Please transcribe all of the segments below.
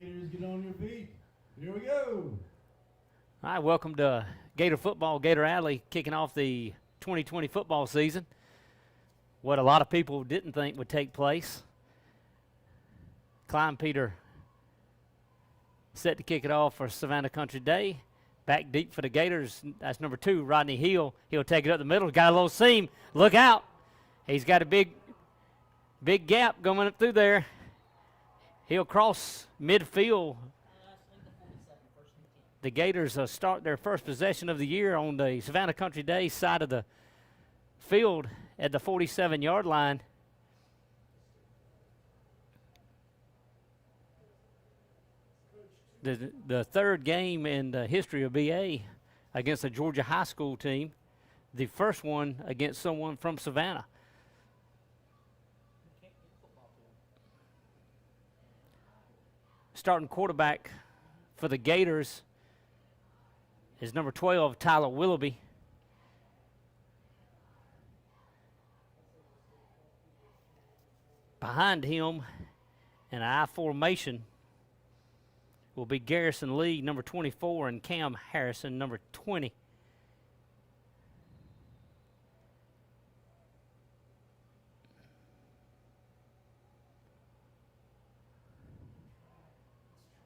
Gators, get on your feet. Here we go. All right, welcome to Gator Football, Gator Alley, kicking off the 2020 football season. What a lot of people didn't think would take place. Klein Peter set to kick it off for Savannah Country Day. Back deep for the Gators. That's number 2, Rodney Hill. He'll take it up the middle. Got a little seam. Look out. He's got a big gap going up through there. He'll cross midfield. The Gators start their first possession of the year on the Savannah Country Day side of the field at the 47-yard line. The third game in the history of BA against a Georgia high school team. The first one against someone from Savannah. Starting quarterback for the Gators is number 12, Tyler Willoughby. Behind him in an I formation will be Garrison Lee, number 24, and Cam Harrison, number 20.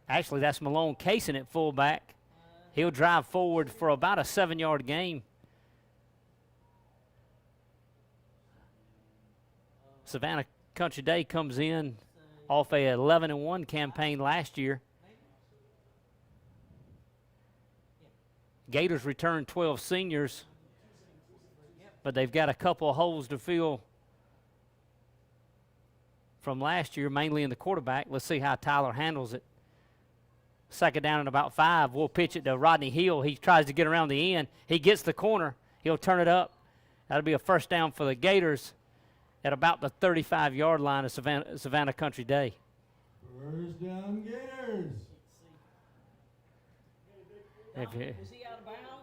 Actually, that's Malone Kaysen at fullback. He'll drive forward for about a 7-yard gain. Savannah Country Day comes in off a 11-1 campaign last year. Gators return 12 seniors, but they've got a couple of holes to fill from last year, mainly in the quarterback. Let's see how Tyler handles it. Second down and about 5. We'll pitch it to Rodney Hill. He tries to get around the end. He gets the corner. He'll turn it up. That'll be a first down for the Gators at about the 35-yard line of Savannah Country Day. First down, Gators.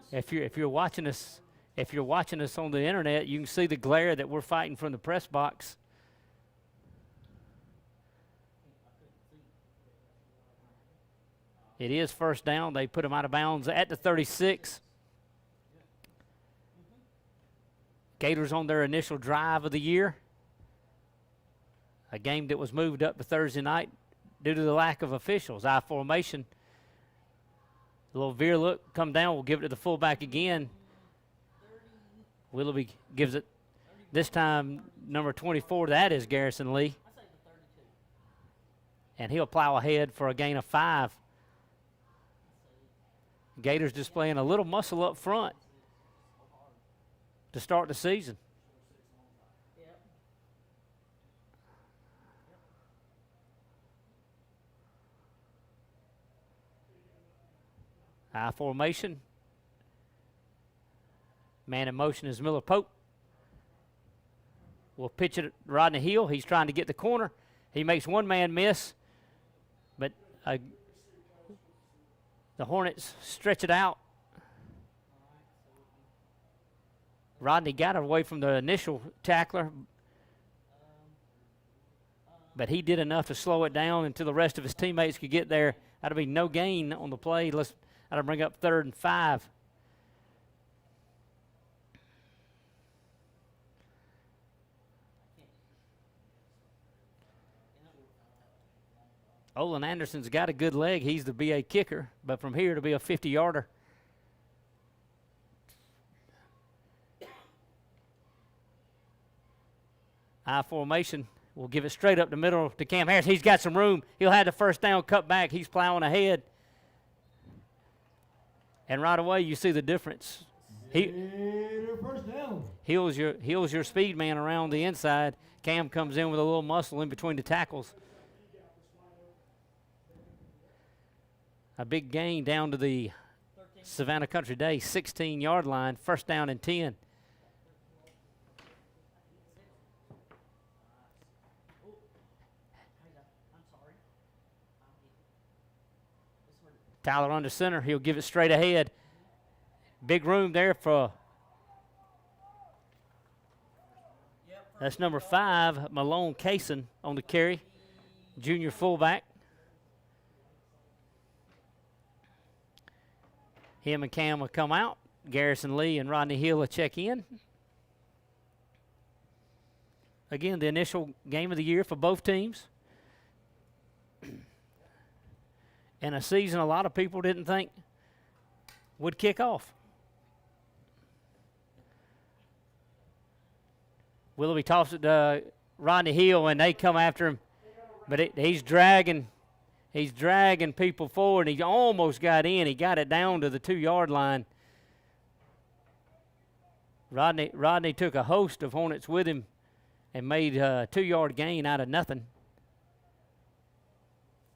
If you're watching us on the internet, you can see the glare that we're fighting from the press box. It is first down. They put him out of bounds at the 36. Gators on their initial drive of the year. A game that was moved up to Thursday night due to the lack of officials. I formation. A little veer look, come down. We'll give it to the fullback again. Willoughby gives it. This time, number 24, that is Garrison Lee. And he'll plow ahead for a gain of 5. Gators displaying a little muscle up front to start the season. I formation. Man in motion is Miller Pope. We'll pitch it at Rodney Hill. He's trying to get the corner. He makes one man miss, but the Hornets stretch it out. Rodney got away from the initial tackler, but he did enough to slow it down until the rest of his teammates could get there. That'll be no gain on the play. That'll bring up 3rd and 5. Olin Anderson's got a good leg. He's the BA kicker, but from here to be a 50-yarder. I formation. We'll give it straight up the middle to Cam Harris. He's got some room. He'll have the first down cut back. He's plowing ahead. And right away, you see the difference. First down. Heals your speed man around the inside. Cam comes in with a little muscle in between the tackles. A big gain down to the Savannah Country Day 16-yard line. First down and 10. Tyler under center. He'll give it straight ahead. Big room there for That's number 5, Malone Kaysen on the carry, junior fullback. Him and Cam will come out. Garrison Lee and Rodney Hill will check in. Again, the initial game of the year for both teams. And a season a lot of people didn't think would kick off. Willoughby tossed it to Rodney Hill, and they come after him. But he's dragging people forward. He almost got in. He got it down to the 2-yard line. Rodney took a host of Hornets with him and made a 2-yard gain out of nothing.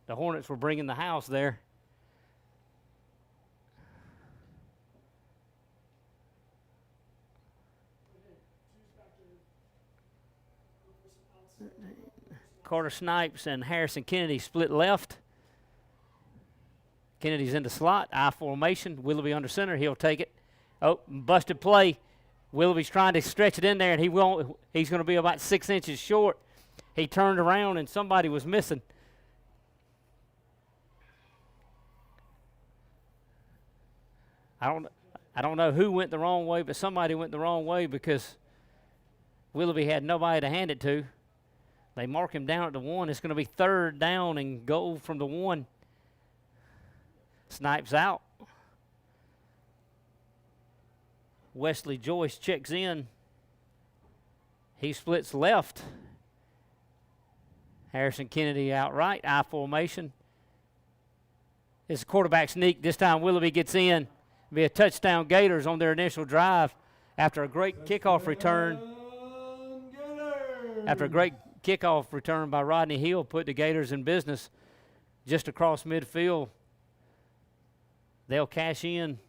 The Hornets were bringing the house there. Carter Snipes and Harrison Kennedy split left. Kennedy's in the slot, I formation. Willoughby under center. He'll take it. Oh, busted play. Willoughby's trying to stretch it in there, and he's going to be about 6 inches short. He turned around, and somebody was missing. I don't know who went the wrong way, but somebody went the wrong way because Willoughby had nobody to hand it to. They mark him down at the 1. It's going to be 3rd down and goal from the 1. Snipes out. Wesley Joyce checks in. He splits left. Harrison Kennedy out right, I formation. It's a quarterback sneak. This time Willoughby gets in. Be a touchdown Gators on their initial drive after a great kickoff return. After a great kickoff return by Rodney Hill put the Gators in business just across midfield. They'll cash in,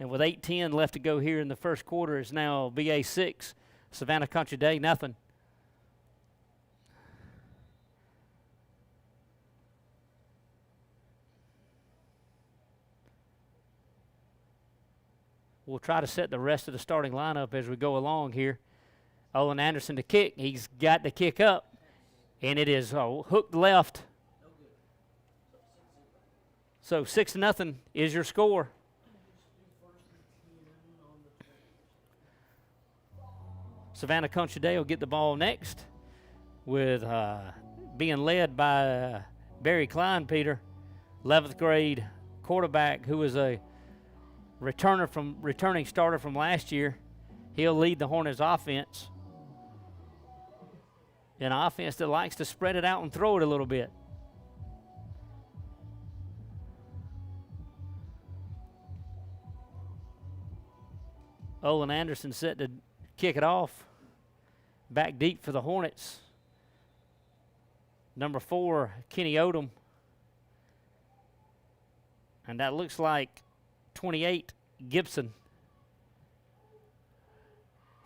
and with 8:10 left to go here in the first quarter, it's now BA 6, Savannah Country Day, nothing. We'll try to set the rest of the starting lineup as we go along here. Olin Anderson to kick. He's got the kick up, and it is hooked left. So 6-0 is your score. Savannah Country Day will get the ball next with being led by Barry Kleinpeter, 11th grade quarterback who is a returning starter from last year. He'll lead the Hornets offense. An offense that likes to spread it out and throw it a little bit. Olin Anderson set to kick it off. Back deep for the Hornets. Number 4, Kenny Odom. And that looks like 28, Gibson.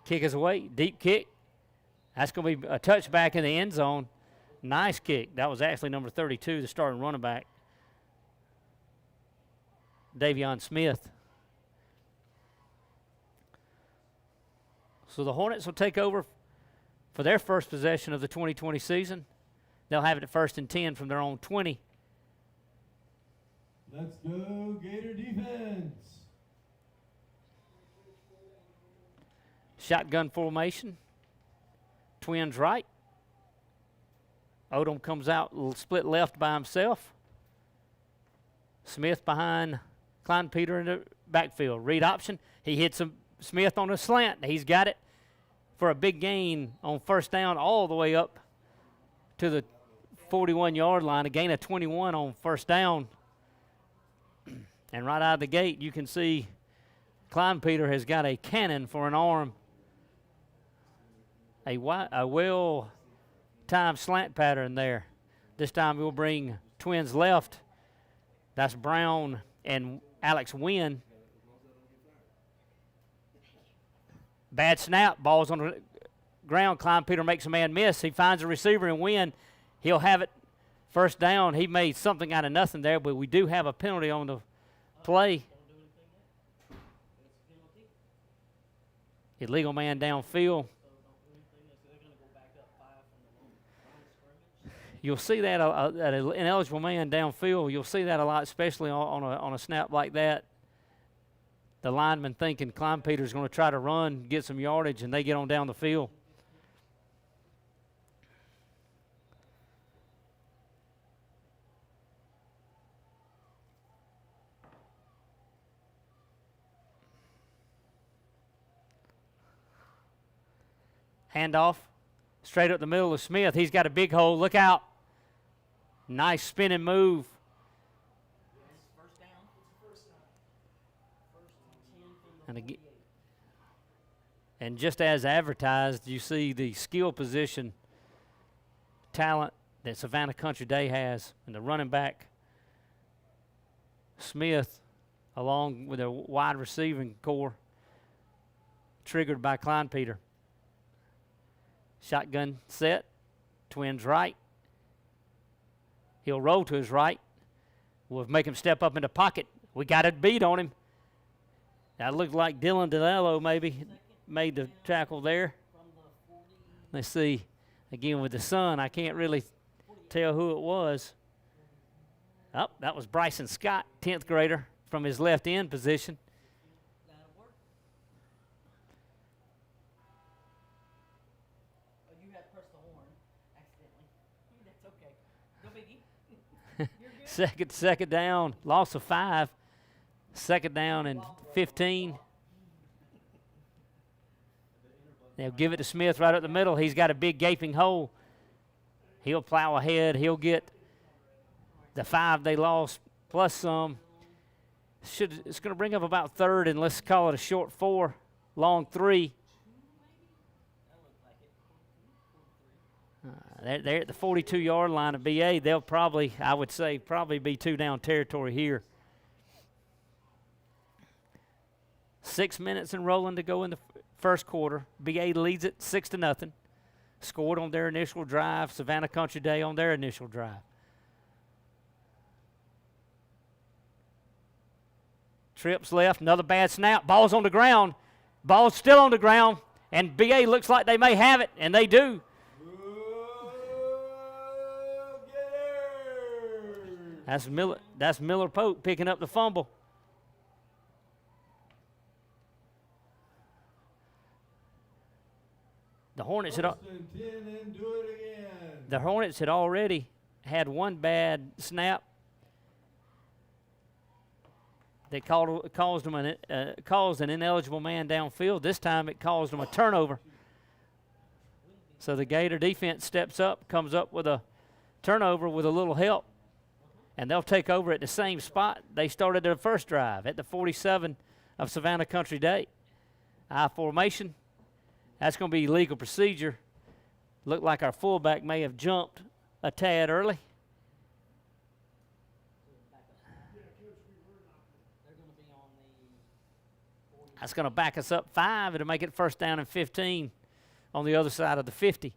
Kick is away, deep kick. That's going to be a touchback in the end zone. Nice kick. That was actually number 32, the starting running back, Davion Smith. So the Hornets will take over for their first possession of the 2020 season. They'll have it at 1st and 10 from their own 20. Let's go Gator defense. Shotgun formation. Twins right. Odom comes out, split left by himself. Smith behind Kleinpeter in the backfield. Read option. He hits Smith on a slant. He's got it for a big gain on 1st down all the way up to the 41-yard line. A gain of 21 on 1st down. And right out of the gate, you can see Kleinpeter has got a cannon for an arm. A well-timed slant pattern there. This time we'll bring Twins left. That's Brown and Alex Wynn. Bad snap. Ball's on the ground. Kleinpeter makes a man miss. He finds a receiver and Wynn. He'll have it 1st down. He made something out of nothing there, but we do have a penalty on the play. Illegal man downfield. You'll see that an ineligible man downfield. You'll see that a lot, especially on a snap like that. The lineman thinking Kleinpeter's going to try to run, get some yardage, and they get on down the field. Handoff straight up the middle of Smith. He's got a big hole. Look out. Nice spinning move. And just as advertised, you see the skill position talent that Savannah Country Day has. And the running back, Smith, along with a wide receiving core, triggered by Kleinpeter. Shotgun set, twins right. He'll roll to his right. We'll make him step up in the pocket. We got a beat on him. That looked like Dylan Danello maybe made the tackle there. Let's see. Again, with the sun, I can't really tell who it was. Oh, that was Bryson Scott, 10th grader, from his left end position. Second down, loss of 5. Second down and 15. They'll give it to Smith right up the middle. He's got a big gaping hole. He'll plow ahead. He'll get the 5 they lost plus some. It's going to bring up about third, and let's call it a short 4, long 3. They're at the 42-yard line of BA. They'll probably, I would say, be 2 down territory here. 6 minutes and rolling to go in the first quarter. BA leads it 6-0. Scored on their initial drive. Savannah Country Day on their initial drive. Trips left, another bad snap. Ball's on the ground. Ball's still on the ground, and BA looks like they may have it, and they do. That's Miller Pope picking up the fumble. The Hornets had already had one bad snap that caused an ineligible man downfield. This time it caused them a turnover. So the Gator defense steps up, comes up with a turnover with a little help, and they'll take over at the same spot they started their first drive, at the 47 of Savannah Country Day. I formation. That's going to be legal procedure. Looked like our fullback may have jumped a tad early. That's going to back us up 5. It'll make it first down and 15 on the other side of the 50.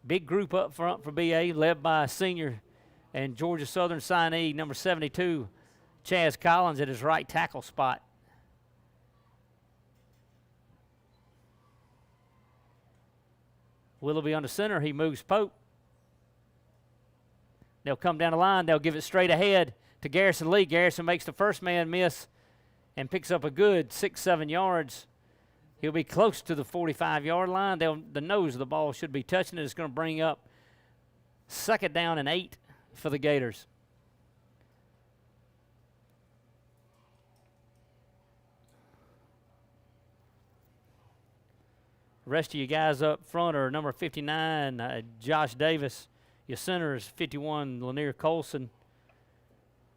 Big group up front for BA, led by senior and Georgia Southern signee, number 72, Chaz Collins at his right tackle spot. Willoughby on the center. He moves Pope. They'll come down the line. They'll give it straight ahead to Garrison Lee. Garrison makes the first man miss and picks up a good 6-7 yards. He'll be close to the 45-yard line. The nose of the ball should be touching it. It's going to bring up second down and 8 for the Gators. The rest of you guys up front are number 59, Josh Davis. Your center is 51, Lanier Colson.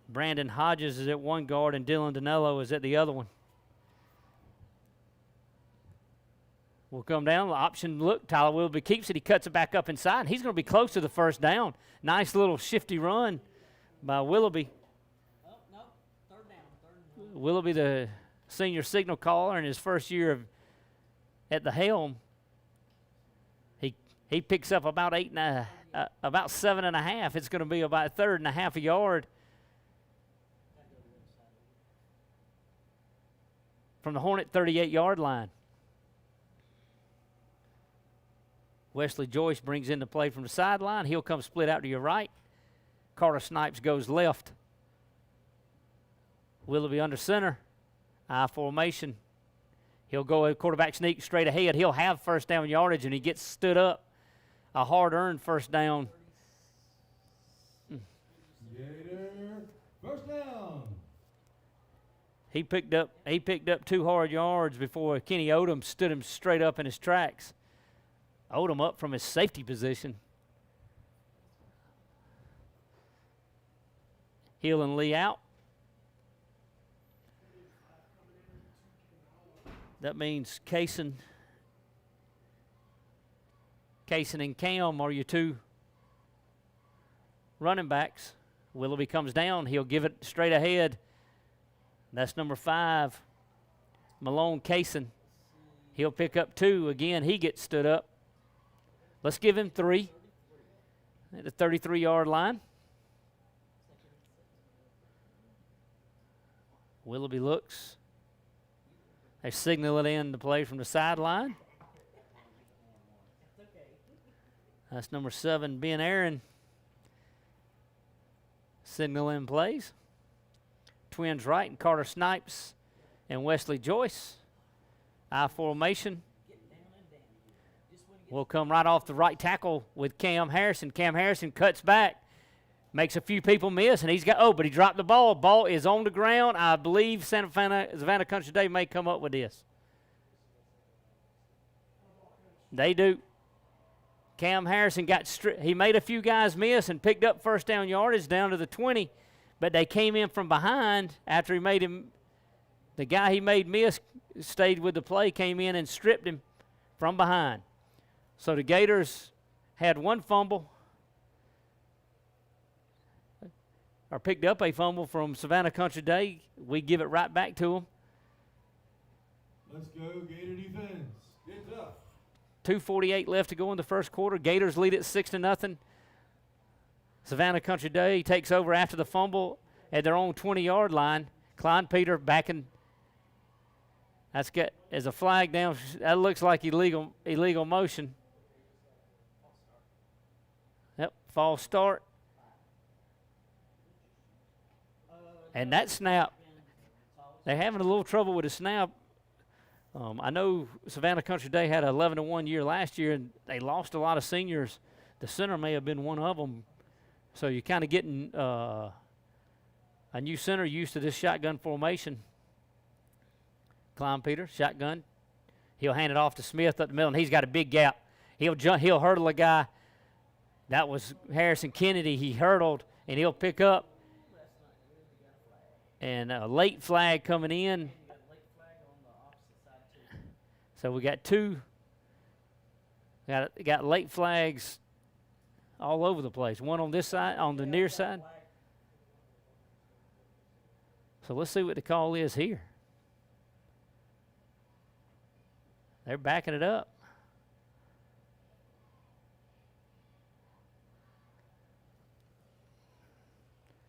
Brandon Hodges is at one guard, and Dylan Danello is at the other one. We'll come down. The option look. Tyler Willoughby keeps it. He cuts it back up inside. He's going to be close to the first down. Nice little shifty run by Willoughby. Oh, no. Third down. Willoughby, the senior signal caller in his first year at the helm. He picks up about 7.5. It's going to be about 3.5 a yard from the Hornet 38-yard line. Wesley Joyce brings in the play from the sideline. He'll come split out to your right. Carter Snipes goes left. Willoughby under center. I formation. He'll go a quarterback sneak straight ahead. He'll have first down yardage, and he gets stood up. A hard-earned first down. Gator, first down. He picked up 2 hard yards before Kenny Odom stood him straight up in his tracks. Odom up from his safety position. Hill and Lee out. That means Kaysen and Cam are your 2 running backs. Willoughby comes down. He'll give it straight ahead. That's number 5, Malone Kaysen. He'll pick up 2. Again, he gets stood up. Let's give him 3 at the 33-yard line. Willoughby looks. They signal it in the play from the sideline. That's number 7, Ben Aaron. Signal in plays. Twins right and Carter Snipes and Wesley Joyce. I formation. Will come right off the right tackle with Cam Harrison. Cam Harrison cuts back, makes a few people miss, and but he dropped the ball. Ball is on the ground. I believe Savannah Country Day may come up with this. They do. Cam Harrison he made a few guys miss and picked up first down yardage down to the 20, but they came in from behind after he made him. The guy he made miss stayed with the play, came in and stripped him from behind. So the Gators had 1 fumble, or picked up a fumble from Savannah Country Day. We give it right back to them. Let's go, Gator defense. Get tough. 2:48 left to go in the first quarter. Gators lead it 6-0. Savannah Country Day takes over after the fumble at their own 20-yard line. Klein Peter backing. That's got as a flag down. That looks like illegal motion. Yep, false start. And that snap, they're having a little trouble with the snap. I know Savannah Country Day had an 11-1 year last year, and they lost a lot of seniors. The center may have been one of them. So you're kind of getting a new center used to this shotgun formation. Klein Peter, shotgun. He'll hand it off to Smith up the middle, and he's got a big gap. He'll hurdle a guy. That was Harrison Kennedy. He hurdled, and he'll pick up. And a late flag coming in. So we got 2. Got late flags all over the place. One on this side, on the near side. So let's see what the call is here. They're backing it up.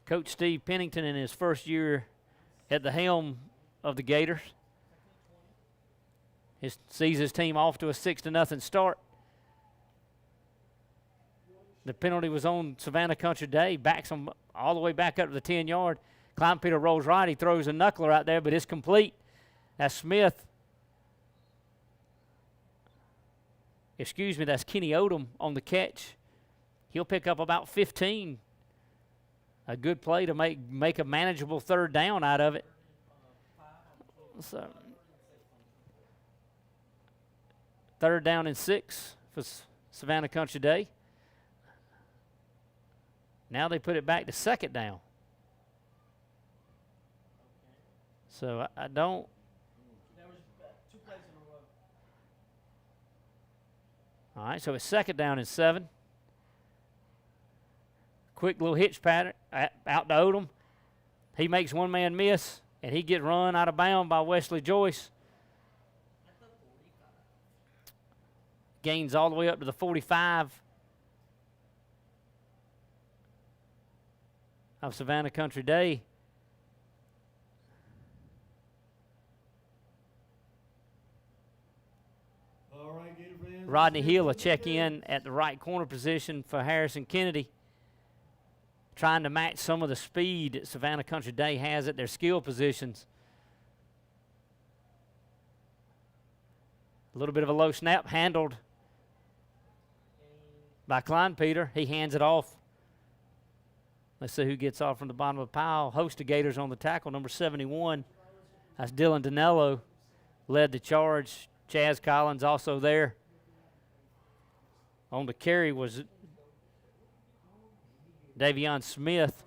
Coach Steve Pennington in his first year at the helm of the Gators. Sees his team off to a 6-0 start. The penalty was on Savannah Country Day. Backs them all the way back up to the 10-yard. Klein Peter rolls right. He throws a knuckler out there, but it's complete. That's Smith. That's Kenny Odom on the catch. He'll pick up about 15. A good play to make a manageable 3rd down out of it. So 3rd down and 6 for Savannah Country Day. Now they put it back to 2nd down. So I don't. There was 2 plays in a row. All right, so it's 2nd down and 7. Quick little hitch pattern out to Odom. He makes one man miss, and he gets run out of bounds by Wesley Joyce. Gains all the way up to the 45 of Savannah Country Day. All right, Gator fans. Rodney Hill will check in at the right corner position for Harrison Kennedy. trying to match some of the speed that Savannah Country Day has at their skill positions. A little bit of a low snap, handled by Kleinpeter. He hands it off. Let's see who gets off from the bottom of the pile. Host of Gators on the tackle, number 71. That's Dylan Danello, led the charge. Chaz Collins also there. On the carry was Davion Smith,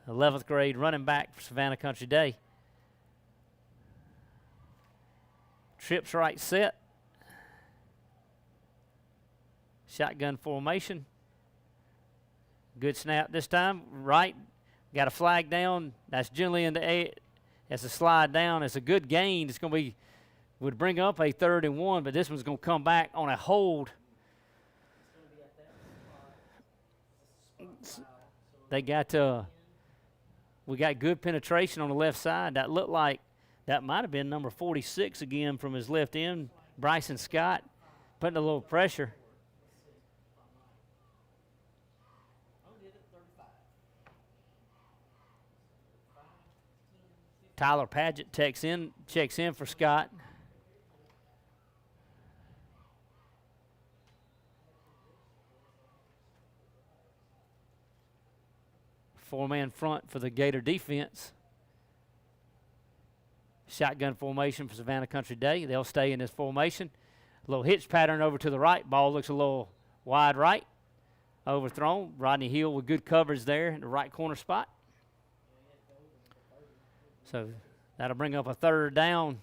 11th grade running back for Savannah Country Day. Trips right set. Shotgun formation. Good snap this time. Right. Got a flag down. That's generally in the air. That's a slide down. It's a good gain. It's going to be, would bring up a 3rd and 1, but this one's going to come back on a hold. They got, we got good penetration on the left side. That looked like that might have been number 46 again from his left end, Bryson Scott, putting a little pressure. Tyler Padgett checks in for Scott. Four-man front for the Gator defense. Shotgun formation for Savannah Country Day. They'll stay in this formation. A little hitch pattern over to the right. Ball looks a little wide right. Overthrown. Rodney Hill with good coverage there in the right corner spot. So that'll bring up a 3rd down.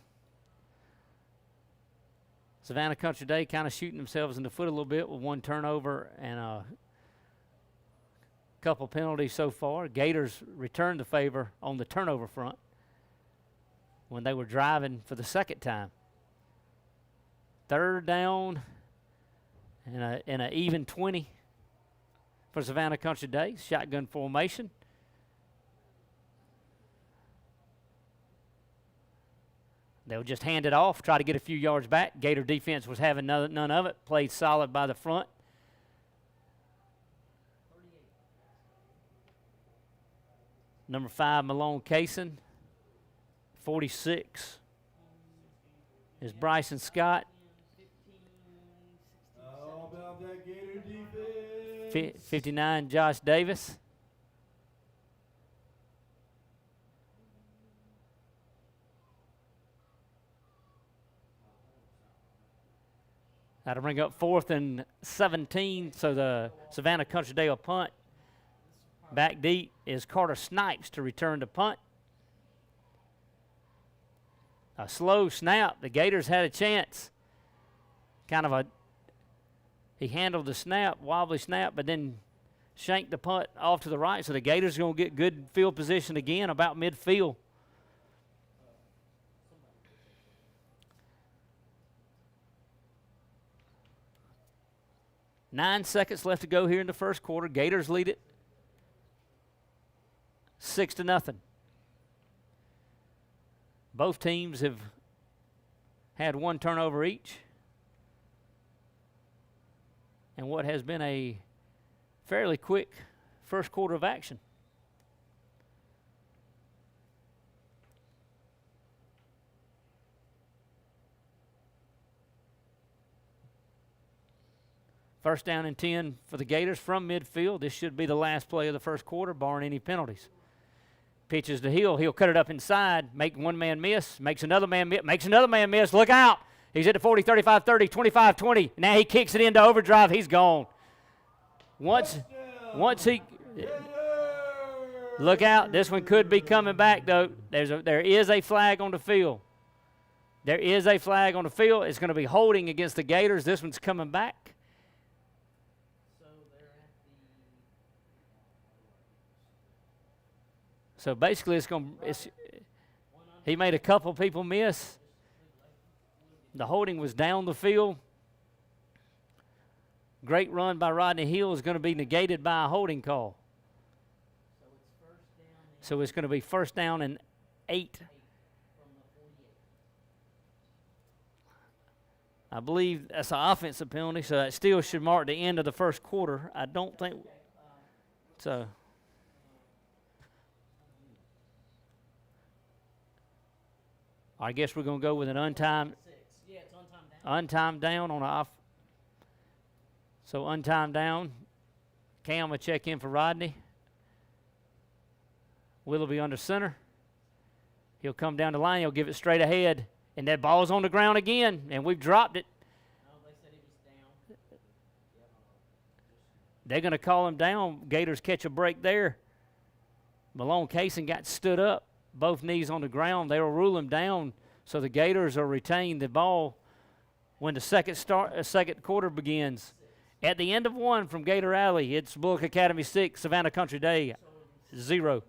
Savannah Country Day kind of shooting themselves in the foot a little bit with 1 turnover and a couple penalties so far. Gators returned the favor on the turnover front when they were driving for the 2nd time. 3rd down and an even 20 for Savannah Country Day. Shotgun formation. They'll just hand it off, try to get a few yards back. Gator defense was having none of it. Played solid by the front. Number 5, Malone Kaysen. 46 is Bryson Scott. How about that Gator defense? 59, Josh Davis. That'll bring up 4th and 17, so the Savannah Country Day will punt. Back deep is Carter Snipes to return to punt. A slow snap. The Gators had a chance. He handled the snap, wobbly snap, but then shanked the punt off to the right, so the Gators are going to get good field position again about midfield. Nine seconds left to go here in the first quarter. Gators lead it 6-0. Both teams have had 1 turnover each. And what has been a fairly quick first quarter of action. First down and 10 for the Gators from midfield. This should be the last play of the first quarter, barring any penalties. Pitches to Hill. He'll cut it up inside, make one man miss, makes another man miss. Look out. He's at the 40, 35, 30, 25, 20. Now he kicks it into overdrive. He's gone. Once he look out. This one could be coming back, though. There is a flag on the field. There is a flag on the field. It's going to be holding against the Gators. This one's coming back. So basically, he made a couple people miss. The holding was down the field. Great run by Rodney Hill is going to be negated by a holding call. So it's going to be 1st down and 8. I believe that's an offensive penalty, so that still should mark the end of the first quarter. I don't think so. I guess we're going to go with an untimed Yeah, it's on time down. untimed down on off. So untimed down. Cam will check in for Rodney. Willoughby under center. He'll come down the line. He'll give it straight ahead. And that ball's on the ground again, and we've dropped it. No, they said he was down. They're going to call him down. Gators catch a break there. Malone Casey got stood up, both knees on the ground. They will rule him down, so the Gators will retain the ball when the second quarter begins. At the end of one from Gator Alley, it's Bulloch Academy 6, Savannah Country Day 0. And 6.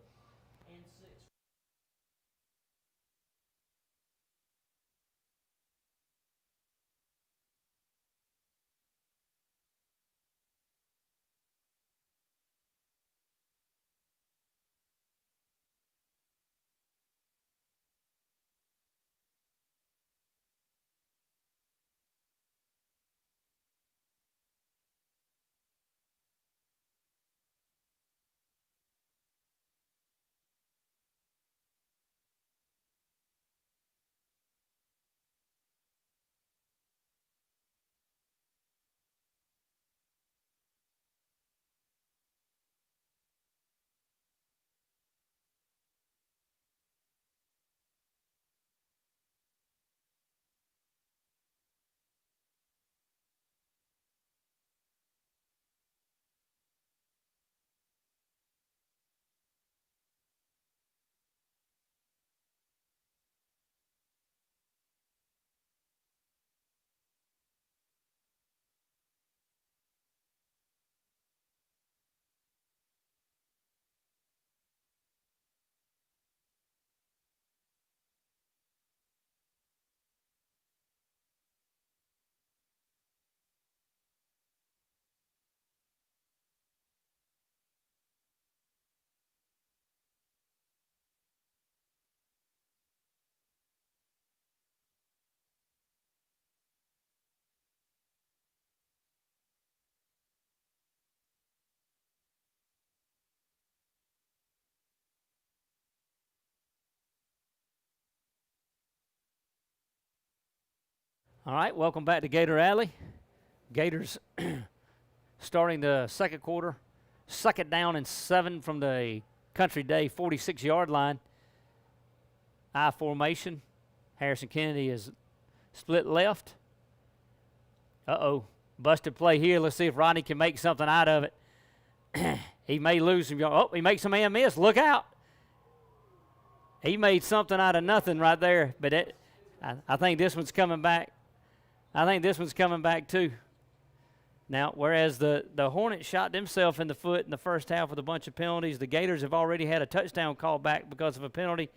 All right, welcome back to Gator Alley. Gators starting the second quarter. Second down and 7 from the Country Day 46-yard line. I formation. Harrison Kennedy is split left. Uh-oh. Busted play here. Let's see if Rodney can make something out of it. He may lose some. Oh, he makes a man miss. Look out. He made something out of nothing right there. But I think this one's coming back. I think this one's coming back too. Now, whereas the Hornets shot themselves in the foot in the first half with a bunch of penalties, the Gators have already had a touchdown call back because of a penalty.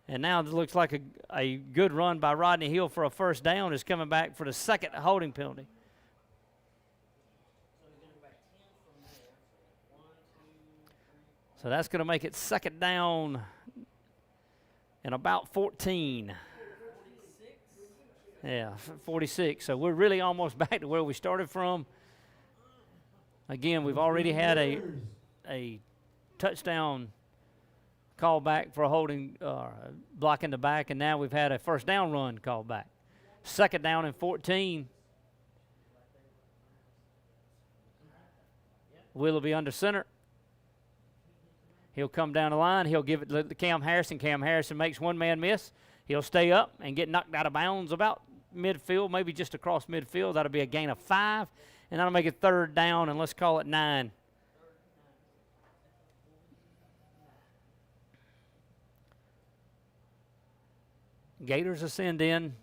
And now it looks like a good run by Rodney Hill for a first down is coming back for the second holding penalty. So that's going to make it second down and about 14. Yeah, 46. So we're really almost back to where we started from. Again, we've already had a touchdown call back for a holding, block in the back, and now we've had a first down run called back. Second down and 14. Willoughby under center. He'll come down the line. He'll give it to Cam Harrison. Cam Harrison makes one man miss. He'll stay up and get knocked out of bounds about midfield, maybe just across midfield. That'll be a gain of 5, and that'll make it third down, and let's call it 9. Gators will send in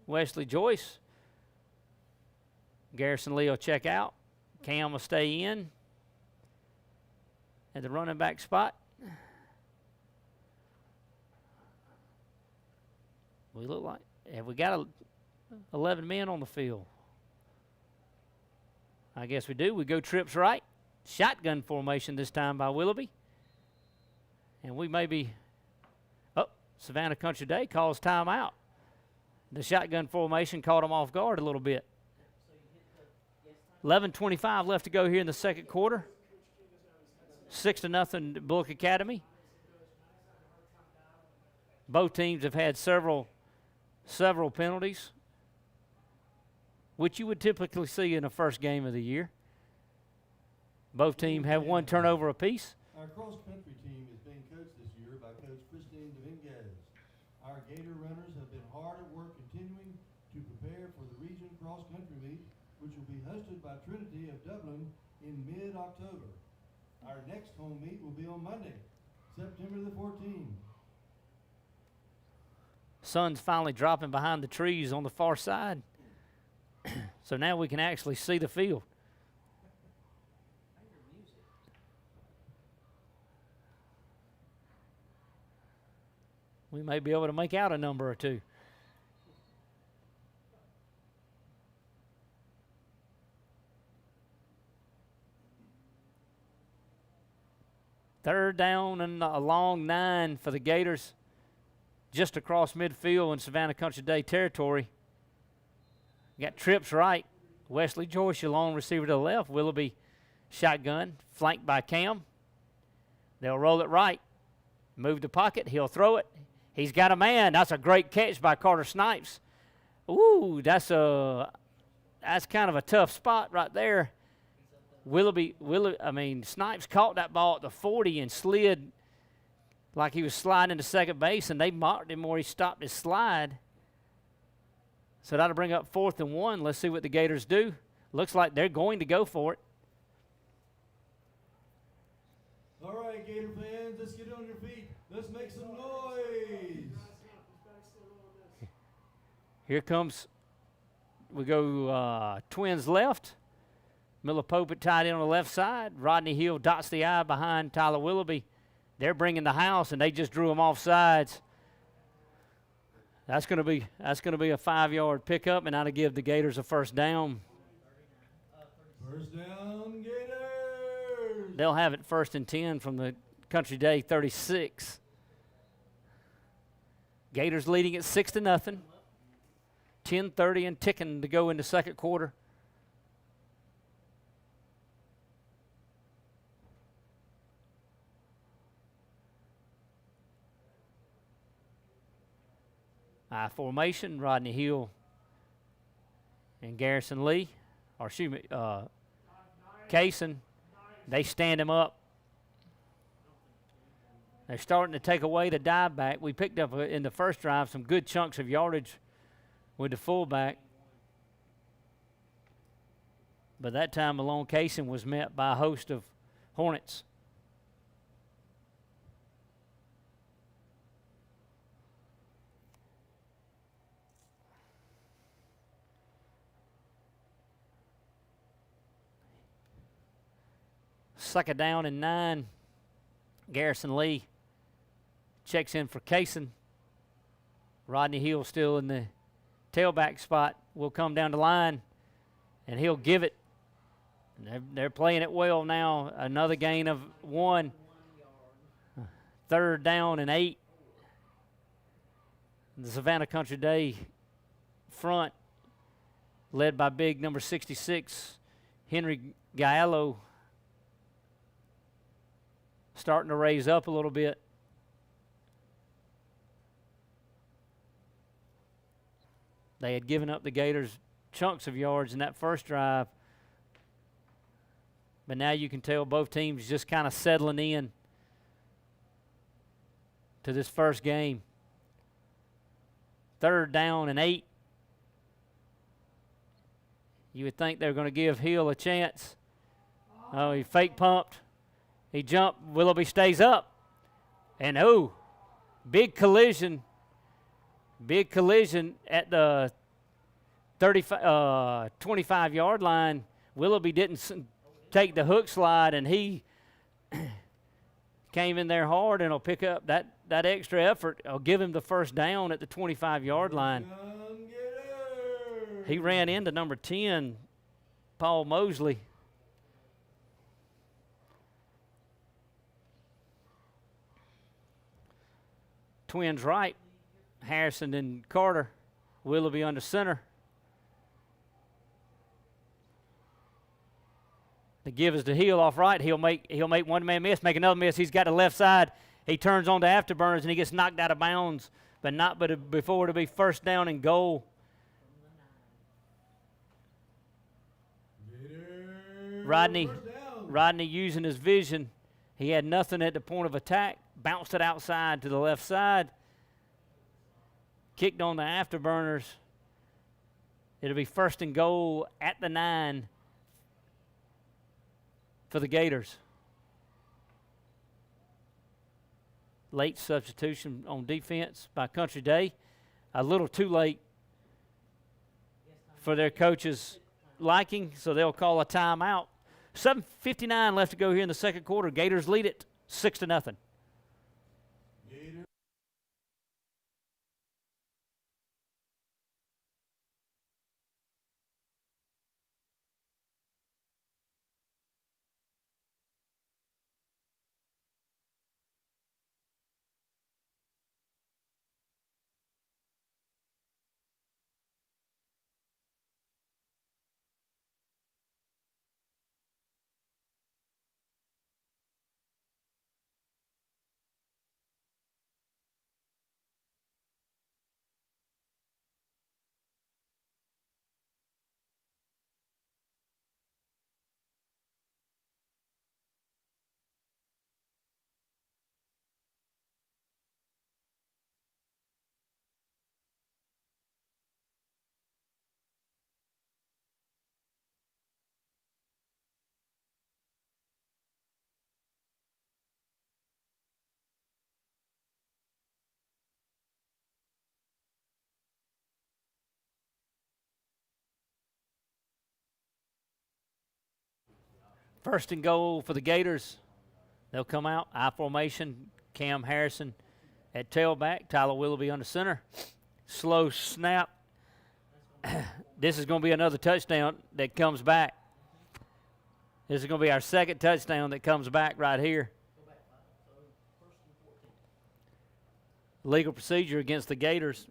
Wesley Joyce. Garrison Lee will check out. Cam will stay in at the running back spot. We look like, have we got 11 men on the field? I guess we do. We go trips right. Shotgun formation this time by Willoughby. And we may be, Savannah Country Day calls timeout. The shotgun formation caught them off guard a little bit. 11:25 left to go here in the second quarter. 6-0 Bulloch Academy. Both teams have had several penalties, which you would typically see in the first game of the year. Both teams have one turnover apiece. Our cross-country team is being coached this year by Coach Christine Dominguez. Our Gator runners have been hard at work continuing to prepare for the region cross-country meet, which will be hosted by Trinity of Dublin in mid-October. Our next home meet will be on Monday, September the 14th. Sun's finally dropping behind the trees on the far side. So now we can actually see the field. We may be able to make out a number or two. Third down and a long 9 for the Gators, just across midfield in Savannah Country Day territory. Got trips right. Wesley Joyce, your long receiver to the left. Willoughby shotgun, flanked by Cam. They'll roll it right. Move the pocket. He'll throw it. He's got a man. That's a great catch by Carter Snipes. Ooh, that's kind of a tough spot right there. Snipes caught that ball at the 40 and slid like he was sliding into second base, and they marked him where he stopped his slide. So that'll bring up 4th and 1. Let's see what the Gators do. Looks like they're going to go for it. All right, Gator fans, let's get on your feet. Let's make some noise. Here comes, we go Twins left. Miller Pope at tight end on the left side. Rodney Hill dots the I behind Tyler Willoughby. They're bringing the house, and they just drew them off sides. That's going to be a 5-yard pickup, and that'll give the Gators a first down. First down, Gators. They'll have it 1st and 10 from the Country Day 36. Gators leading at 6-0. 10:30 and ticking to go in the second quarter. Formation, Rodney Hill and Garrison Lee, or excuse me, Kaysen, they stand him up. They're starting to take away the dive back. We picked up in the first drive some good chunks of yardage with the fullback. But that time Malone Kaysen was met by a host of Hornets. Second down and 9. Garrison Lee checks in for Kaysen. Rodney Hill still in the tailback spot. Will come down the line, and he'll give it. They're playing it well now. Another gain of 1. Third down and 8. The Savannah Country Day front, led by big number 66, Henry Gallo, starting to raise up a little bit. They had given up the Gators chunks of yards in that first drive, but now you can tell both teams just kind of settling in to this first game. Third down and 8. You would think they're going to give Hill a chance. Oh, he fake pumped. He jumped. Willoughby stays up. And, big collision. Big collision at the 25-yard line. Willoughby didn't take the hook slide, and he came in there hard, and will pick up that extra effort. Will give him the first down at the 25-yard line. He ran into number 10, Paul Mosley. Twins right, Harrison and Carter Willoughby under center. The give is to Hill off right. He'll make one man miss, make another miss. He's got the left side. He turns on to Afterburners and he gets knocked out of bounds, but before it'll be first down and goal. Rodney using his vision. He had nothing at the point of attack. Bounced it outside to the left side. Kicked on the Afterburners. It'll be first and goal at the 9 for the Gators. Late substitution on defense by Country Day. A little too late for their coach's liking, so they'll call a timeout. 7:59 left to go here in the second quarter. Gators lead it 6-0. First and goal for the Gators. They'll come out, I formation, Cam Harrison at tailback, Tyler Willoughby under center. Slow snap. This is going to be another touchdown that comes back. This is going to be our second touchdown that comes back right here. Legal procedure against the Gators.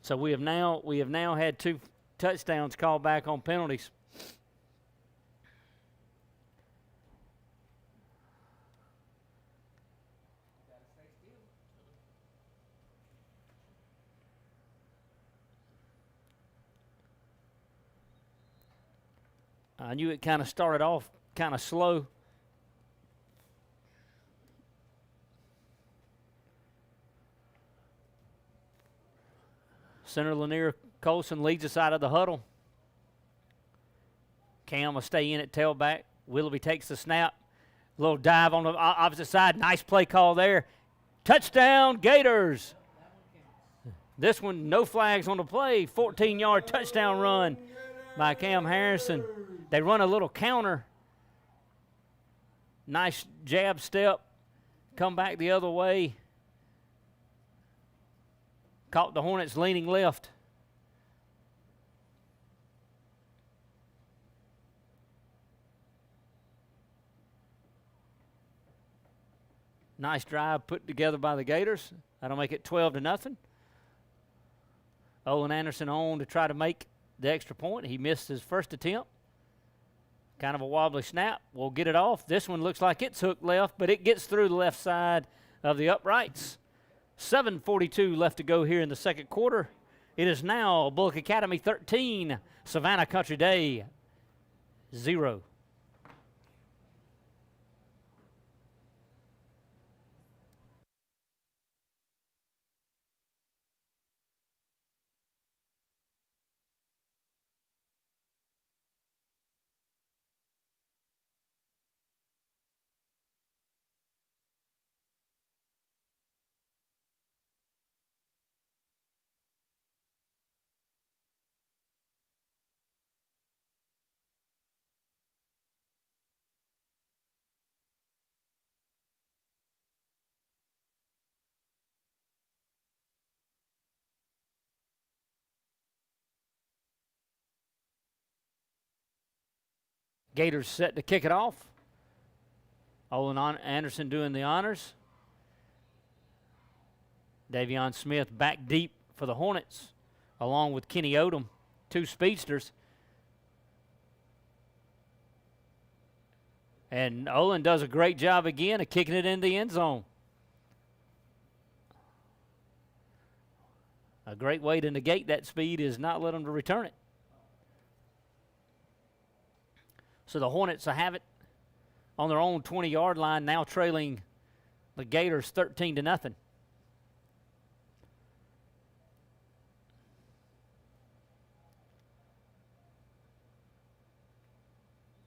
So we have now had 2 touchdowns called back on penalties. I knew it kind of started off kind of slow. Center Lanier Colson leads us out of the huddle. Cam will stay in at tailback. Willoughby takes the snap. A little dive on the opposite side. Nice play call there. Touchdown, Gators. This one, no flags on the play. 14-yard touchdown run by Cam Harrison. They run a little counter. Nice jab step. Come back the other way. Caught the Hornets leaning left. Nice drive put together by the Gators. That'll make it 12-0. Olin Anderson on to try to make the extra point. He missed his first attempt. Kind of a wobbly snap. We'll get it off. This one looks like it's hooked left, but it gets through the left side of the uprights. 7:42 left to go here in the second quarter. It is now Bulloch Academy 13, Savannah Country Day 0. Gators set to kick it off. Olin Anderson doing the honors. Davion Smith back deep for the Hornets, along with Kenny Odom, 2 speedsters. And Olin does a great job again of kicking it in the end zone. A great way to negate that speed is not let them to return it. So the Hornets will have it on their own 20-yard line, now trailing the Gators 13-0.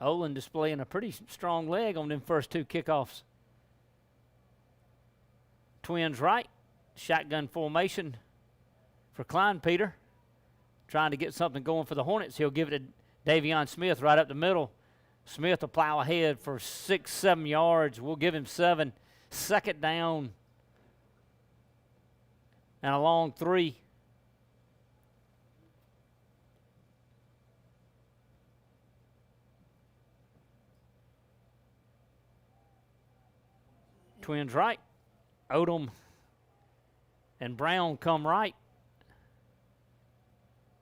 Olin displaying a pretty strong leg on them first 2 kickoffs. Twins right, shotgun formation for Klein Peter. Trying to get something going for the Hornets. He'll give it to Davion Smith right up the middle. Smith will plow ahead for 6-7 yards. We'll give him 7. 2nd down and a long 3. Twins right. Odom and Brown come right.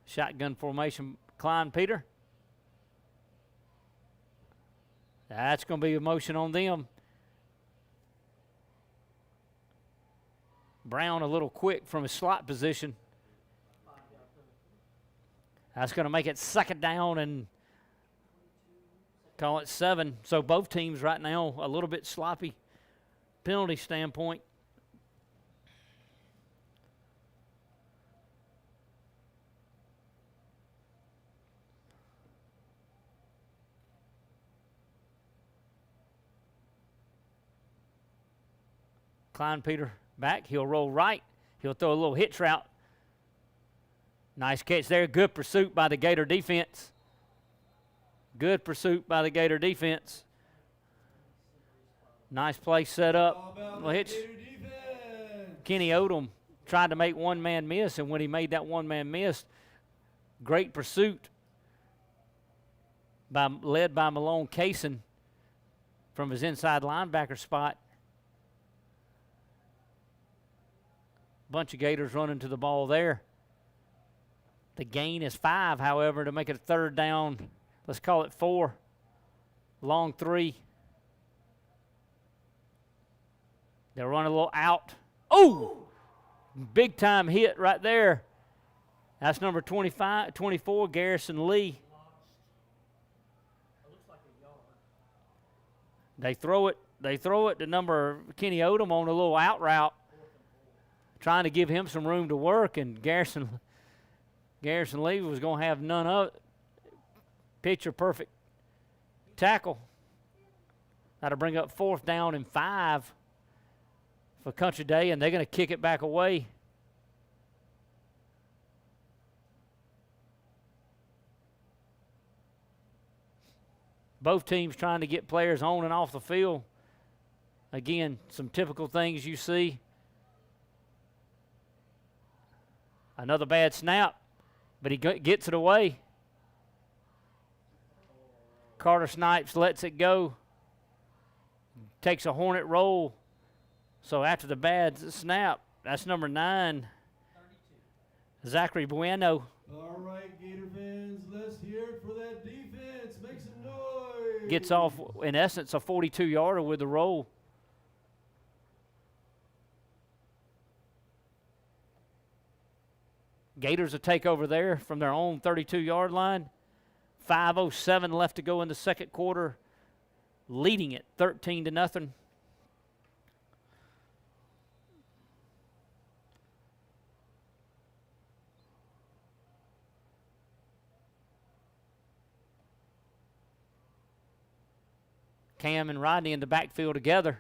Shotgun formation, Klein Peter. That's going to be a motion on them. Brown a little quick from his slot position. That's going to make it 2nd down and call it 7. So both teams right now a little bit sloppy penalty standpoint. Klein Peter back. He'll roll right. He'll throw a little hitch route. Nice catch there. Good pursuit by the Gator defense. Good pursuit by the Gator defense. Nice play set up. Little hitch. Kenny Odom tried to make one man miss, and when he made that one man miss, great pursuit led by Malone Kaysen from his inside linebacker spot. Bunch of Gators running to the ball there. The gain is 5, however, to make it a 3rd down. Let's call it 4. Long 3. They'll run a little out. Oh! Big time hit right there. That's number 24, Garrison Lee. They throw it to number Kenny Odom on a little out route, trying to give him some room to work, and Garrison Lee was going to have none of it. Picture perfect tackle. That'll bring up 4th down and 5 for Country Day, and they're going to kick it back away. Both teams trying to get players on and off the field. Again, some typical things you see. Another bad snap, but he gets it away. Carter Snipes lets it go. Takes a Hornet roll. So after the bad snap, that's number 9, 32. Zachary Bueno. All right, Gator fans, let's hear it for that defense. Make some noise. Gets off, in essence, a 42-yarder with the roll. Gators will take over there from their own 32-yard line. 5:07 left to go in the 2nd quarter, leading it 13-0. Cam and Rodney in the backfield together.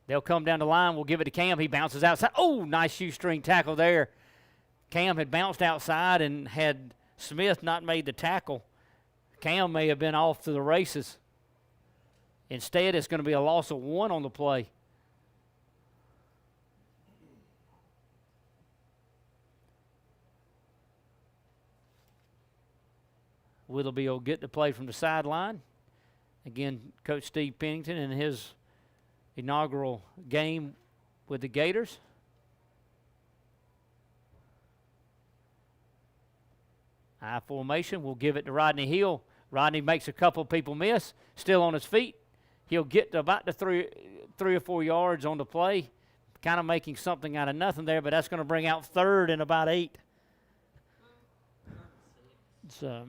They'll come down the line. We'll give it to Cam. He bounces outside. Oh, nice shoestring tackle there. Cam had bounced outside, and had Smith not made the tackle, Cam may have been off to the races. Instead, it's going to be a loss of 1 on the play. Willoughby will get the play from the sideline. Again, Coach Steve Pennington in his inaugural game with the Gators. I formation. We'll give it to Rodney Hill. Rodney makes a couple of people miss. Still on his feet. He'll get to about the three or 4 yards on the play. Kind of making something out of nothing there, but that's going to bring out third and about 8. So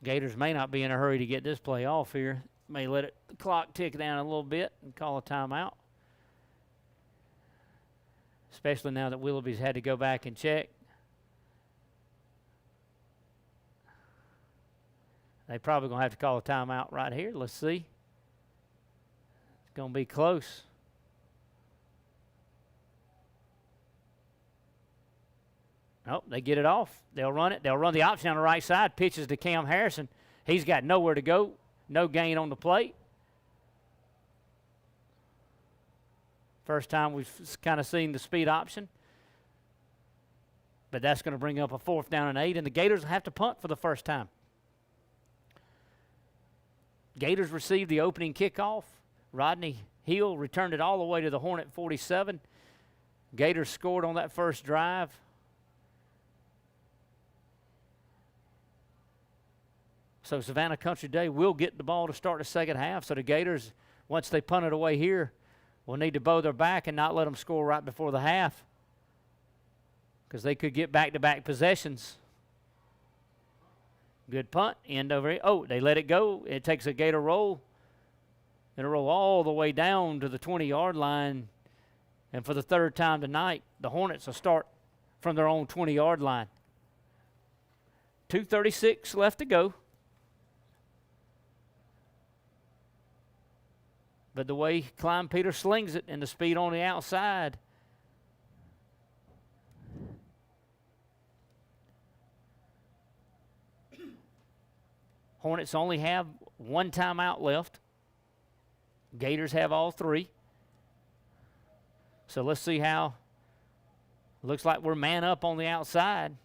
Gators may not be in a hurry to get this play off here. May let the clock tick down a little bit and call a timeout. Especially now that Willoughby's had to go back and check. They probably going to have to call a timeout right here. Let's see. It's going to be close. Oh, they get it off. They'll run it. They'll run the option on the right side. Pitches to Cam Harrison. He's got nowhere to go. No gain on the plate. First time we've kind of seen the speed option. But that's going to bring up a 4th down and 8, and the Gators will have to punt for the first time. Gators received the opening kickoff. Rodney Hill returned it all the way to the Hornet 47. Gators scored on that first drive. So Savannah Country Day will get the ball to start the second half. So the Gators, once they punt it away here, will need to bow their back and not let them score right before the half, because they could get back-to-back possessions. Good punt, end over here. Oh, they let it go. It takes a Gator roll. It'll roll all the way down to the 20-yard line. And for the third time tonight, the Hornets will start from their own 20-yard line. 2:36 left to go. But the way Klein Peter slings it and the speed on the outside, Hornets only have 1 timeout left. Gators have all 3. So let's see how. Looks like we're man up on the outside.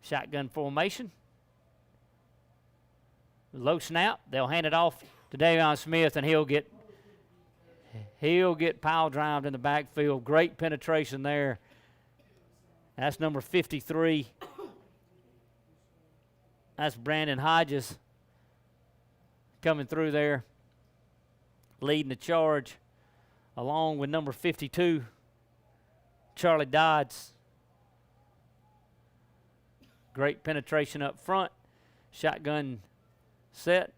Shotgun formation. Low snap. They'll hand it off to Davion Smith, and he'll get pile drived in the backfield. Great penetration there. That's number 53. That's Brandon Hodges coming through there, leading the charge, along with number 52, Charlie Dodds. Great penetration up front. Shotgun set.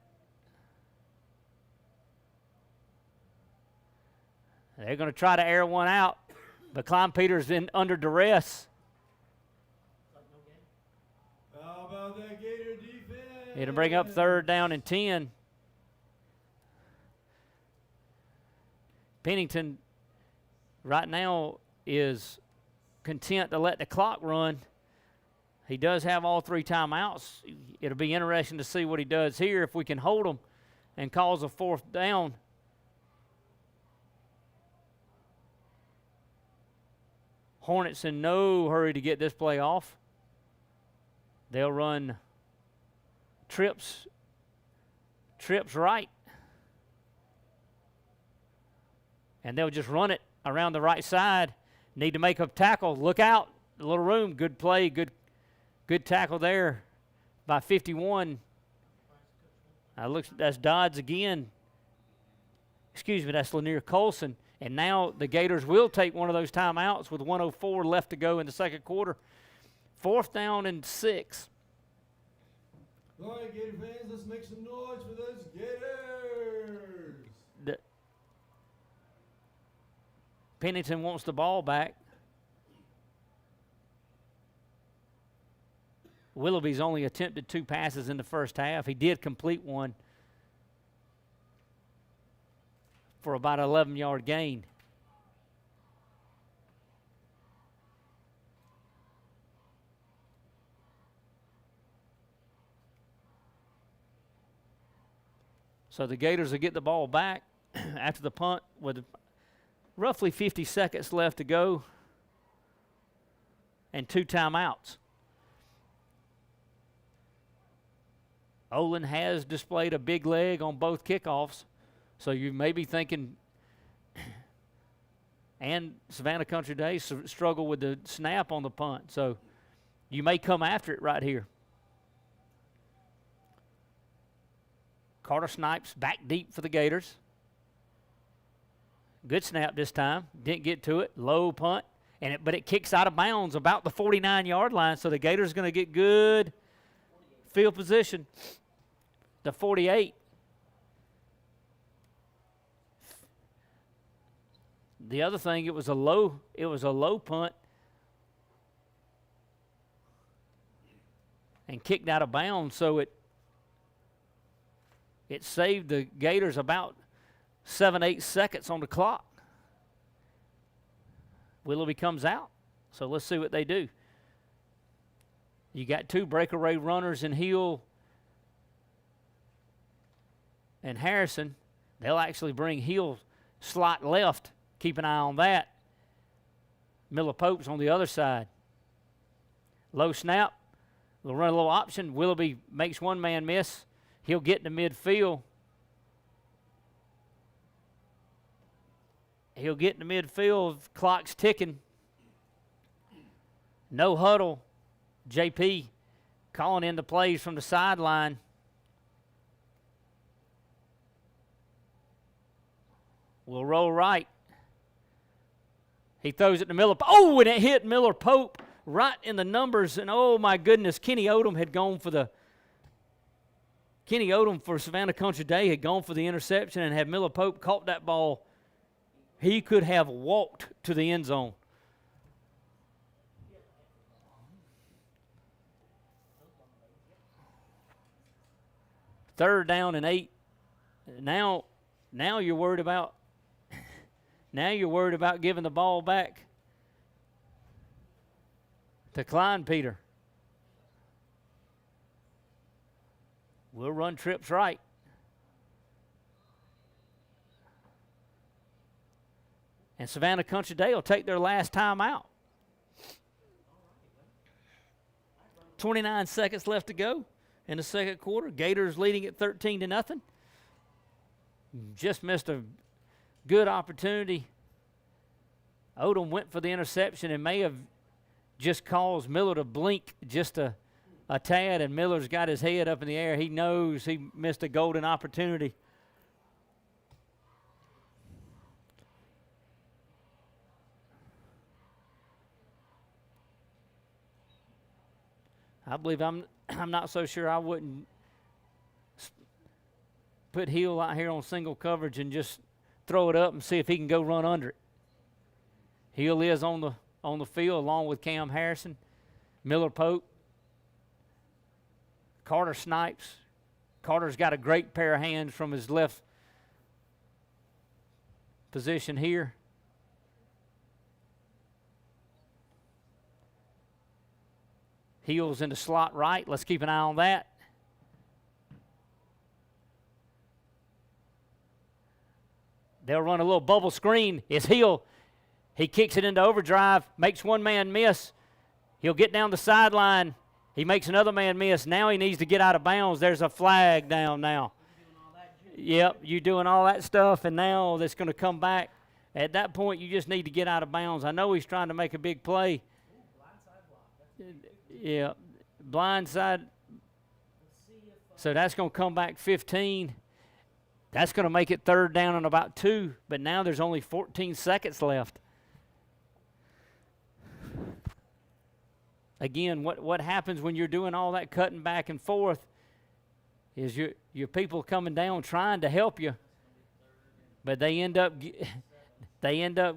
They're going to try to air one out, but Klein Peters in under duress. How about that Gator defense? It'll bring up 3rd down and 10. Pennington right now is content to let the clock run. He does have all 3 timeouts. It'll be interesting to see what he does here if we can hold him and cause a 4th down. Hornets in no hurry to get this play off. They'll run trips right. And they'll just run it around the right side. Need to make a tackle. Look out. A little room. Good play. Good tackle there by 51. That's Dodds again. Excuse me, that's Lanier Colson. And now the Gators will take one of those timeouts with 1:04 left to go in the second quarter. 4th down and 6. All right, Gator fans, let's make some noise for those Gators. Pennington wants the ball back. Willoughby's only attempted 2 passes in the first half. He did complete one for about an 11-yard gain. So the Gators will get the ball back after the punt with roughly 50 seconds left to go and 2 timeouts. Olin has displayed a big leg on both kickoffs, so you may be thinking, and Savannah Country Day struggle with the snap on the punt, so you may come after it right here. Carter Snipes back deep for the Gators. Good snap this time. Didn't get to it. Low punt, but it kicks out of bounds about the 49-yard line, so the Gators going to get good field position. The 48. The other thing, it was a low punt and kicked out of bounds, so it saved the Gators about 7-8 seconds on the clock. Willoughby comes out, so let's see what they do. You got two breakaway runners in Hill and Harrison. They'll actually bring Hill slot left. Keep an eye on that. Miller Pope's on the other side. Low snap. They'll run a little option. Willoughby makes one man miss. He'll get to midfield. Clock's ticking. No huddle. JP calling in the plays from the sideline. We'll roll right. He throws it to Miller. Oh, and it hit Miller Pope right in the numbers. And oh my goodness, Kenny Odom for Savannah Country Day had gone for the interception, and had Miller Pope caught that ball, he could have walked to the end zone. Third down and 8. Now you're worried about giving the ball back to Klein Peter. We'll run trips right. And Savannah Country Day will take their last time out. 29 seconds left to go in the second quarter. Gators leading at 13-0. Just missed a good opportunity. Odom went for the interception and may have just caused Miller to blink just a tad, and Miller's got his head up in the air. He knows he missed a golden opportunity. I believe I'm not so sure I wouldn't put Hill out here on single coverage and just throw it up and see if he can go run under it. Hill is on the field along with Cam Harrison, Miller Pope, Carter Snipes. Carter's got a great pair of hands from his left position here. Hill's in the slot right. Let's keep an eye on that. They'll run a little bubble screen. It's Hill. He kicks it into overdrive, makes one man miss. He'll get down the sideline. He makes another man miss. Now he needs to get out of bounds. There's a flag down now. Yep, you're doing all that stuff, and now that's going to come back. At that point, you just need to get out of bounds. I know he's trying to make a big play. Yeah, blindside. So that's going to come back 15. That's going to make it third down and about 2, but now there's only 14 seconds left. Again, what happens when you're doing all that cutting back and forth is your people coming down trying to help you, but they end up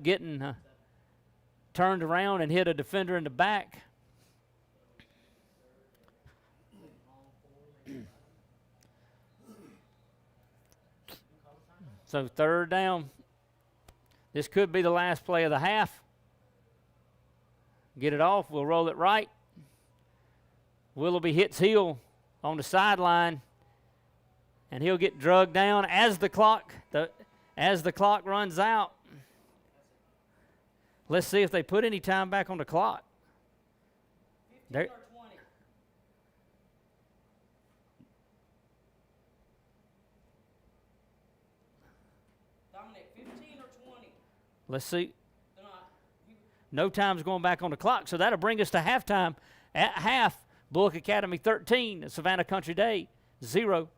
getting turned around and hit a defender in the back. So third down. This could be the last play of the half. Get it off. We'll roll it right. Willoughby hits Hill on the sideline, and he'll get drugged down as the clock runs out. Let's see if they put any time back on the clock. 15 or 20. on it, 15 or 20. Let's see. They're not. No time's going back on the clock, so that'll bring us to halftime. At half, Bulloch Academy 13, Savannah Country Day 0.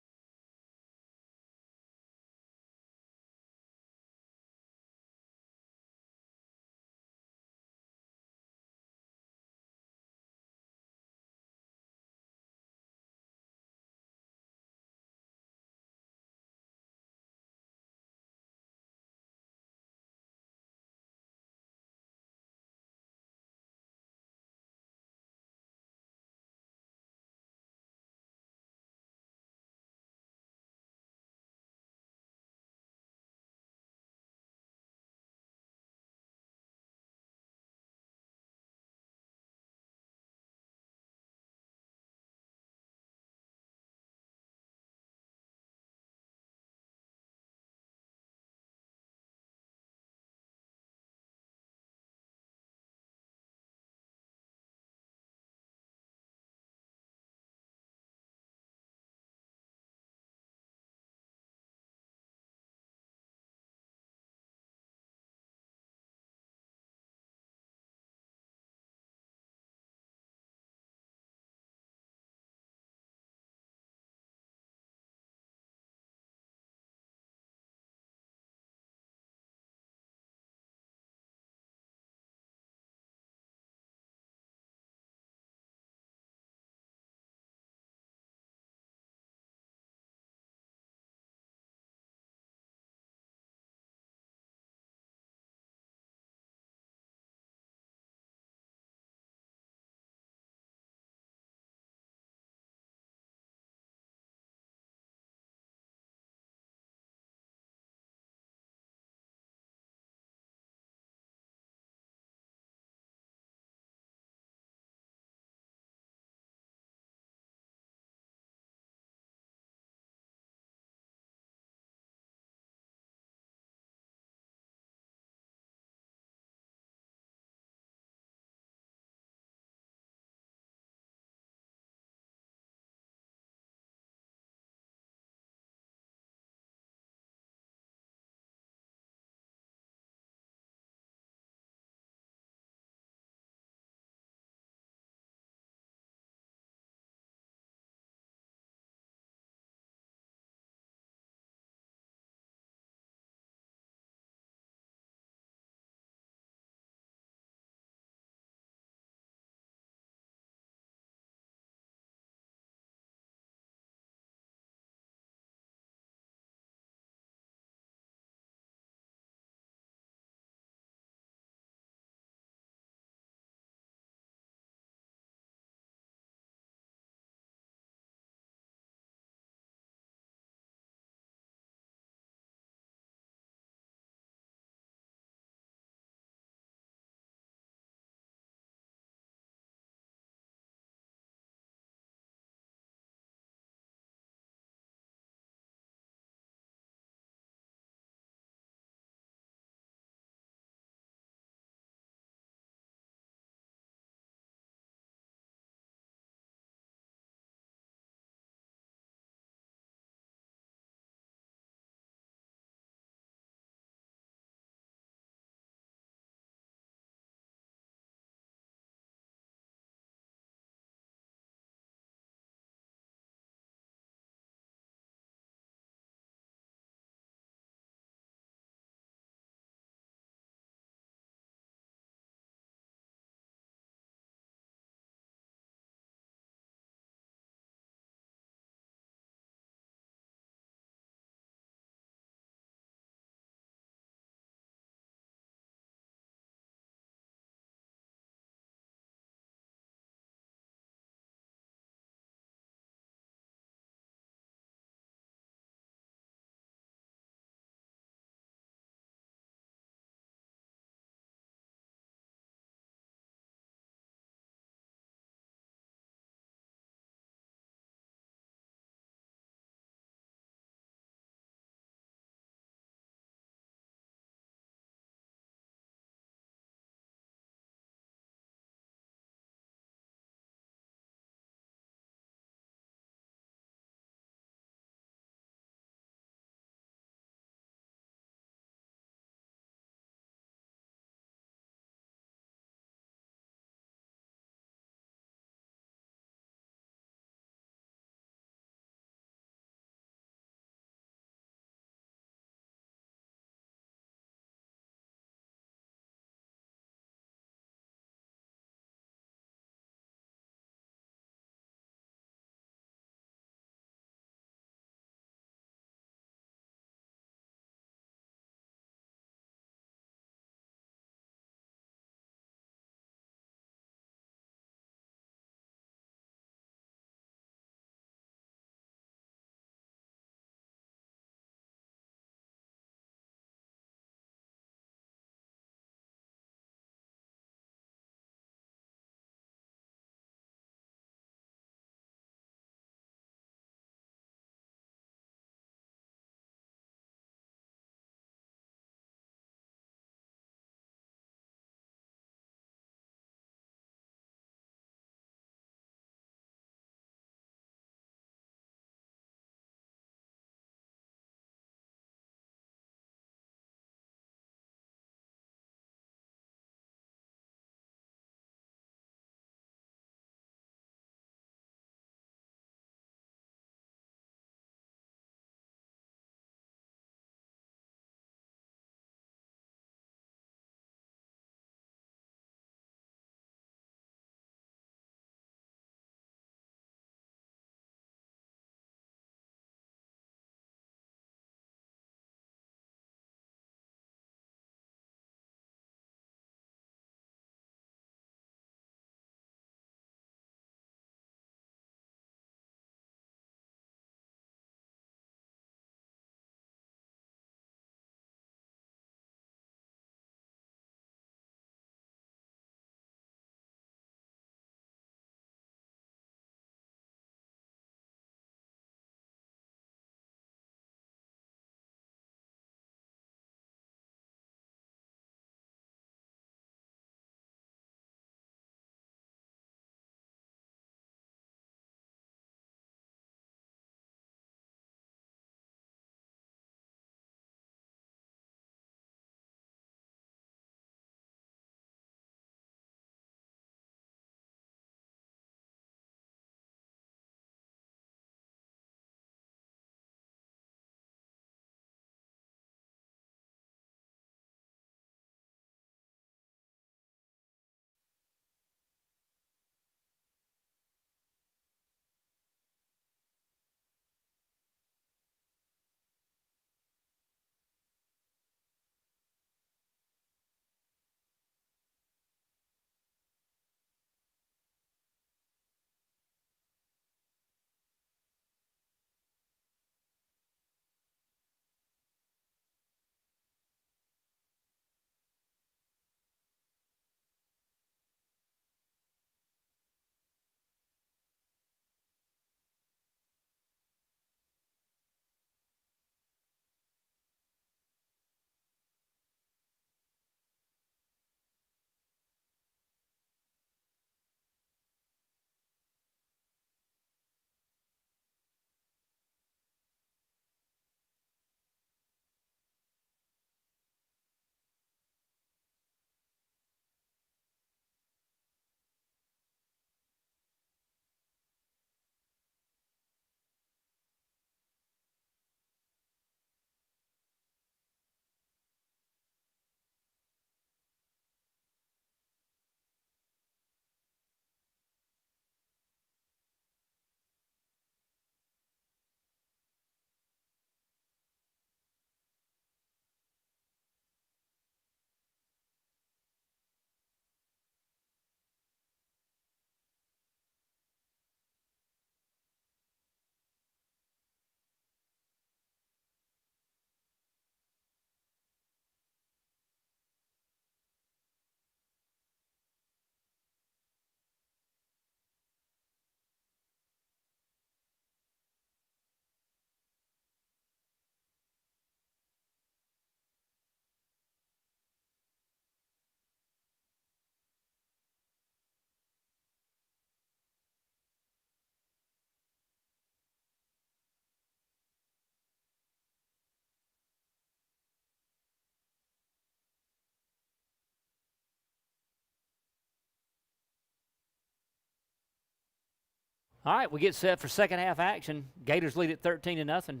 All right, we get set for second half action. Gators lead at 13-0.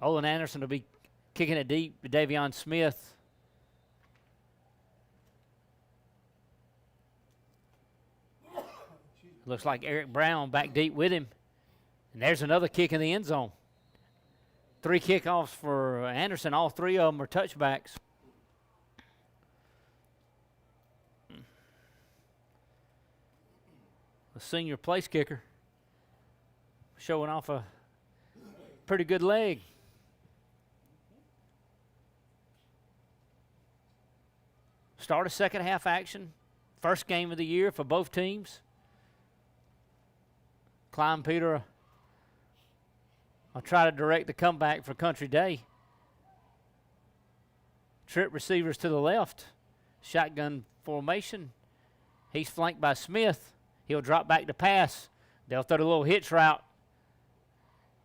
Olin Anderson will be kicking it deep to Davion Smith. Looks like Eric Brown back deep with him. And there's another kick in the end zone. 3 kickoffs for Anderson. All 3 of them are touchbacks. A senior place kicker showing off a pretty good leg. Start of second half action. First game of the year for both teams. Klein Peter will try to direct the comeback for Country Day. Trip receivers to the left. Shotgun formation. He's flanked by Smith. He'll drop back to pass. They'll throw the little hitch route.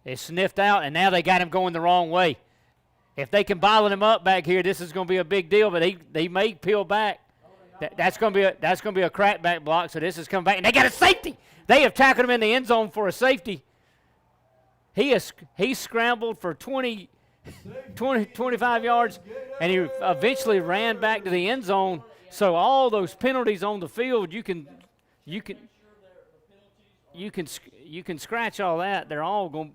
They sniffed out, and now they got him going the wrong way. If they can bottle him up back here, this is going to be a big deal, but he may peel back. That's going to be a crackback block, so this is coming back. And they got a safety. They have tackled him in the end zone for a safety. He scrambled for 25 yards, and he eventually ran back to the end zone. So all those penalties on the field, you can scratch all that. They're all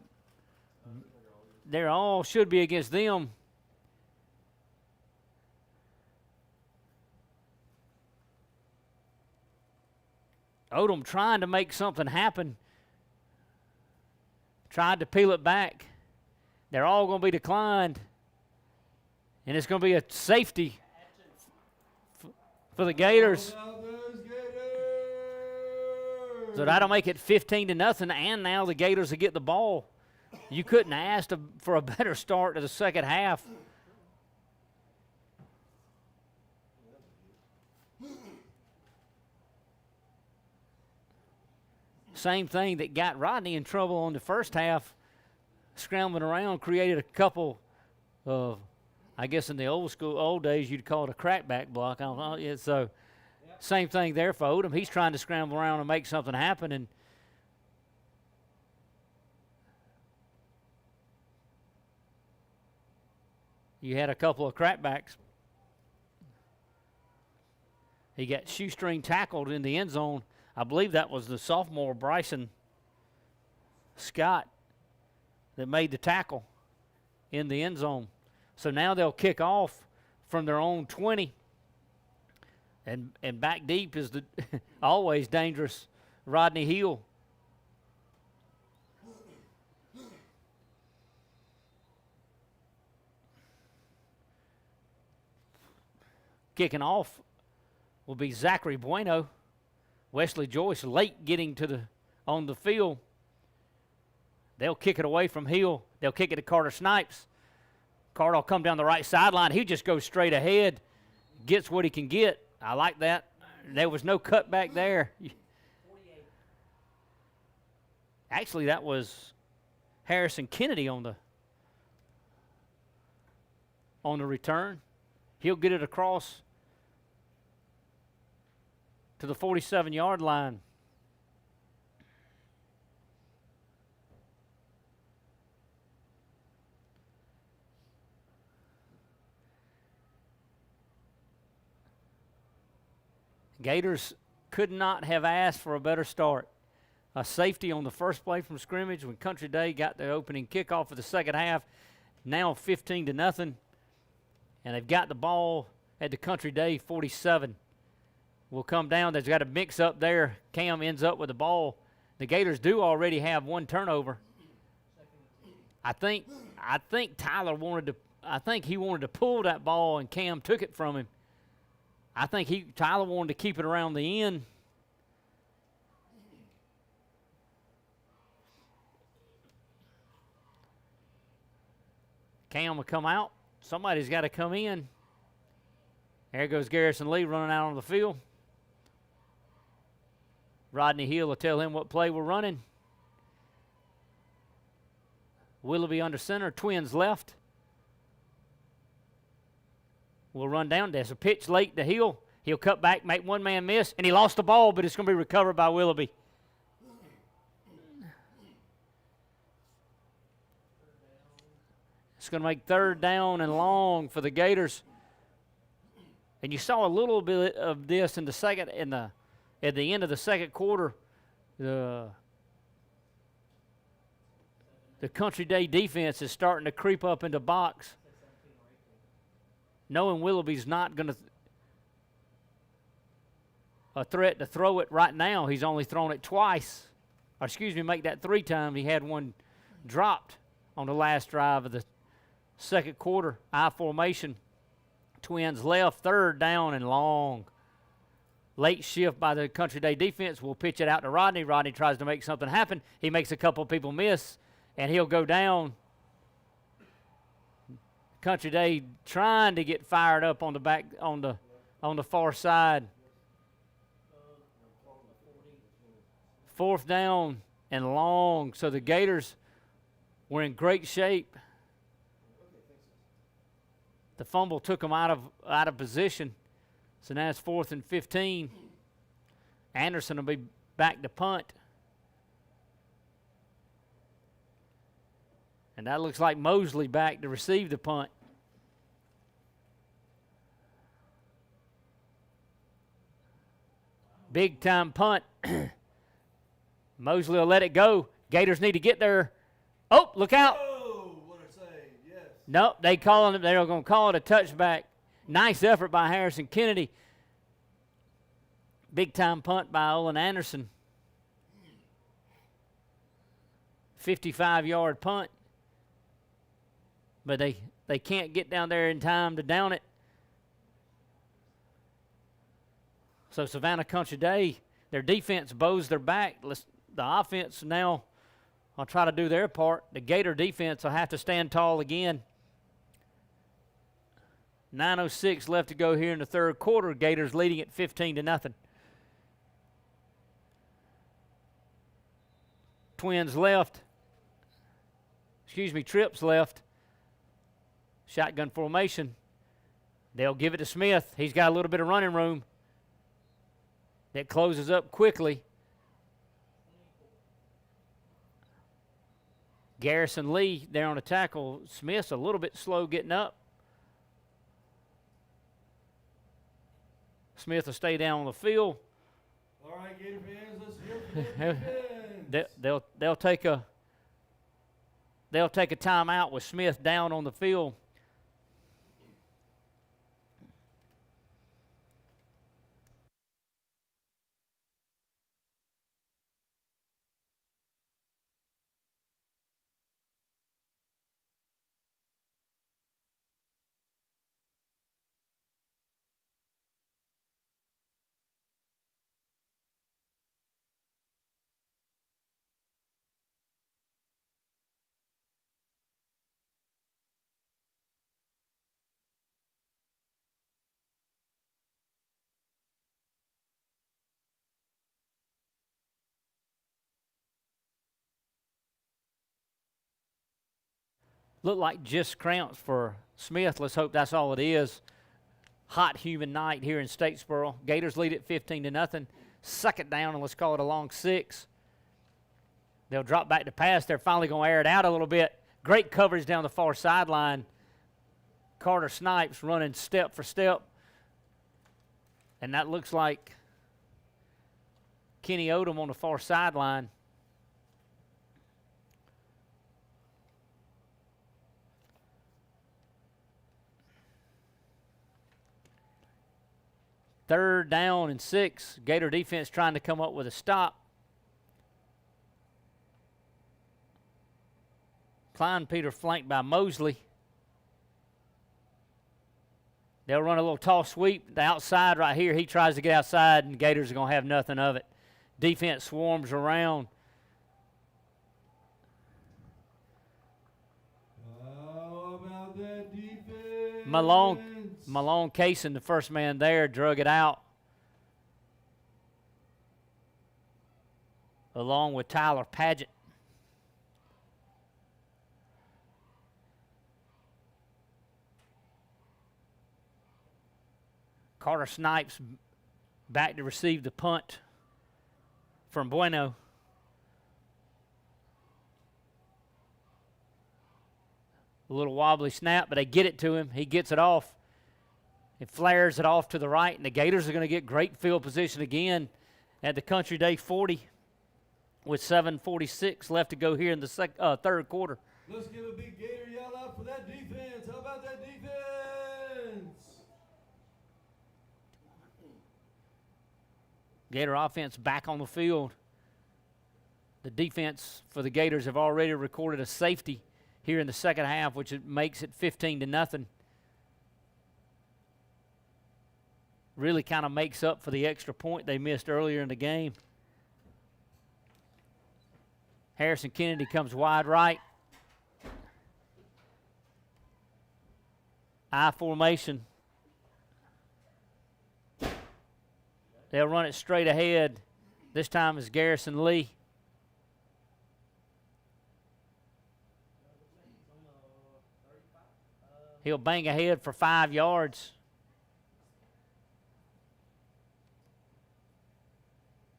should be against them. Odom trying to make something happen. Tried to peel it back. They're all going to be declined. And it's going to be a safety for the Gators. So that'll make it 15-0, and now the Gators will get the ball. You couldn't ask for a better start to the second half. Same thing that got Rodney in trouble on the first half, scrambling around, created a couple of, I guess in the old days, you'd call it a crackback block. I don't know. Yeah, so same thing there for Odom. He's trying to scramble around and make something happen, and you had a couple of crackbacks. He got shoestring tackled in the end zone. I believe that was the sophomore Bryson Scott that made the tackle in the end zone. So now they'll kick off from their own 20. And back deep is the always dangerous Rodney Hill. Kicking off will be Zachary Bueno. Wesley Joyce late getting on the field. They'll kick it away from Hill. They'll kick it to Carter Snipes. Carter will come down the right sideline. He just goes straight ahead, gets what he can get. I like that. There was no cutback there. 48. Actually, that was Harrison Kennedy on the return. He'll get it across to the 47-yard line. Gators could not have asked for a better start. A safety on the first play from scrimmage when Country Day got the opening kickoff for the second half. Now 15-0, and they've got the ball at the Country Day 47. Will come down. There's got a mix up there. Cam ends up with the ball. The Gators do already have one turnover. I think Tyler wanted to pull that ball, and Cam took it from him. I think Tyler wanted to keep it around the end. Cam will come out. Somebody's got to come in. There goes Garrison Lee running out on the field. Rodney Hill will tell him what play we're running. Willoughby under center, twins left. We'll run down. There's a pitch late to Hill. He'll cut back, make one man miss, and he lost the ball, but it's going to be recovered by Willoughby. It's going to make 3rd down and long for the Gators. And you saw a little bit of this in the at the end of the second quarter. The Country Day defense is starting to creep up into box, knowing Willoughby's not going to a threat to throw it right now. He's only thrown it twice. Or excuse me, make that 3 times. He had one dropped on the last drive of the second quarter. I formation. Twins left, 3rd down and long. Late shift by the Country Day defense. We'll pitch it out to Rodney. Rodney tries to make something happen. He makes a couple people miss, and he'll go down. Country Day trying to get fired up on the back on the far side. 4th down and long. So the Gators were in great shape. The fumble took them out of position. So now it's 4th and 15. Anderson will be back to punt. And that looks like Mosley back to receive the punt. Big time punt. Mosley will let it go. Gators need to get there. Oh, look out. Oh, what a save, yes. Nope, they're going to call it a touchback. Nice effort by Harrison Kennedy. Big time punt by Olin Anderson. 55-yard punt. But they can't get down there in time to down it. So Savannah Country Day, their defense bows their back. The offense now will try to do their part. The Gator defense will have to stand tall again. 9:06 left to go here in the 3rd quarter. Gators leading at 15-0. Twins left. Trips left. Shotgun formation. They'll give it to Smith. He's got a little bit of running room. That closes up quickly. Garrison Lee there on the tackle. Smith's a little bit slow getting up. Smith will stay down on the field. All right, Gator fans, let's hear from the defense. They'll take a timeout with Smith down on the field. Looked like just cramps for Smith. Let's hope that's all it is. Hot, humid night here in Statesboro. Gators lead at 15-0. 2nd down, and let's call it a long 6. They'll drop back to pass. They're finally going to air it out a little bit. Great coverage down the far sideline. Carter Snipes running step for step. And that looks like Kenny Odom on the far sideline. Third down and 6. Gator defense trying to come up with a stop. Klein Peter flanked by Mosley. They'll run a little toss sweep. The outside right here, he tries to get outside, and the Gators are going to have nothing of it. Defense swarms around. How about that defense? Malone Cason, the first man there, drug it out. Along with Tyler Paget. Carter Snipes back to receive the punt from Bueno. A little wobbly snap, but they get it to him. He gets it off. It flares it off to the right, and the Gators are going to get great field position again at the Country Day 40 with 7:46 left to go here in the third quarter. Let's give a big Gator yell out for that defense. How about that defense? Gator offense back on the field. The defense for the Gators have already recorded a safety here in the second half, which makes it 15-0. Really kind of makes up for the extra point they missed earlier in the game. Harrison Kennedy comes wide right. I formation. They'll run it straight ahead. This time is Garrison Lee. He'll bang ahead for 5 yards.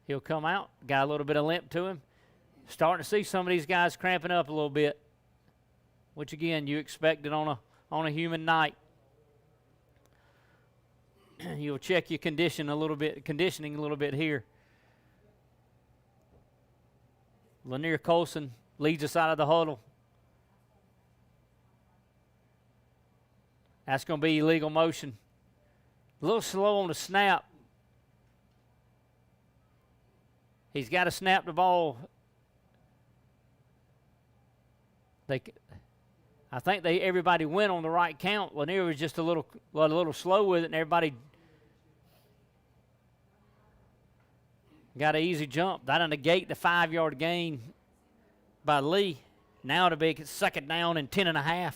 He'll come out. Got a little bit of limp to him. Starting to see some of these guys cramping up a little bit, which again you expected on a human night. You'll check your conditioning a little bit here. Lanier Colson leads us out of the huddle. That's going to be illegal motion. A little slow on the snap. He's got to snap the ball. I think everybody went on the right count. Lanier was just a little slow with it, and everybody got an easy jump. That'll negate the 5-yard gain by Lee. Now to be second down and 10.5.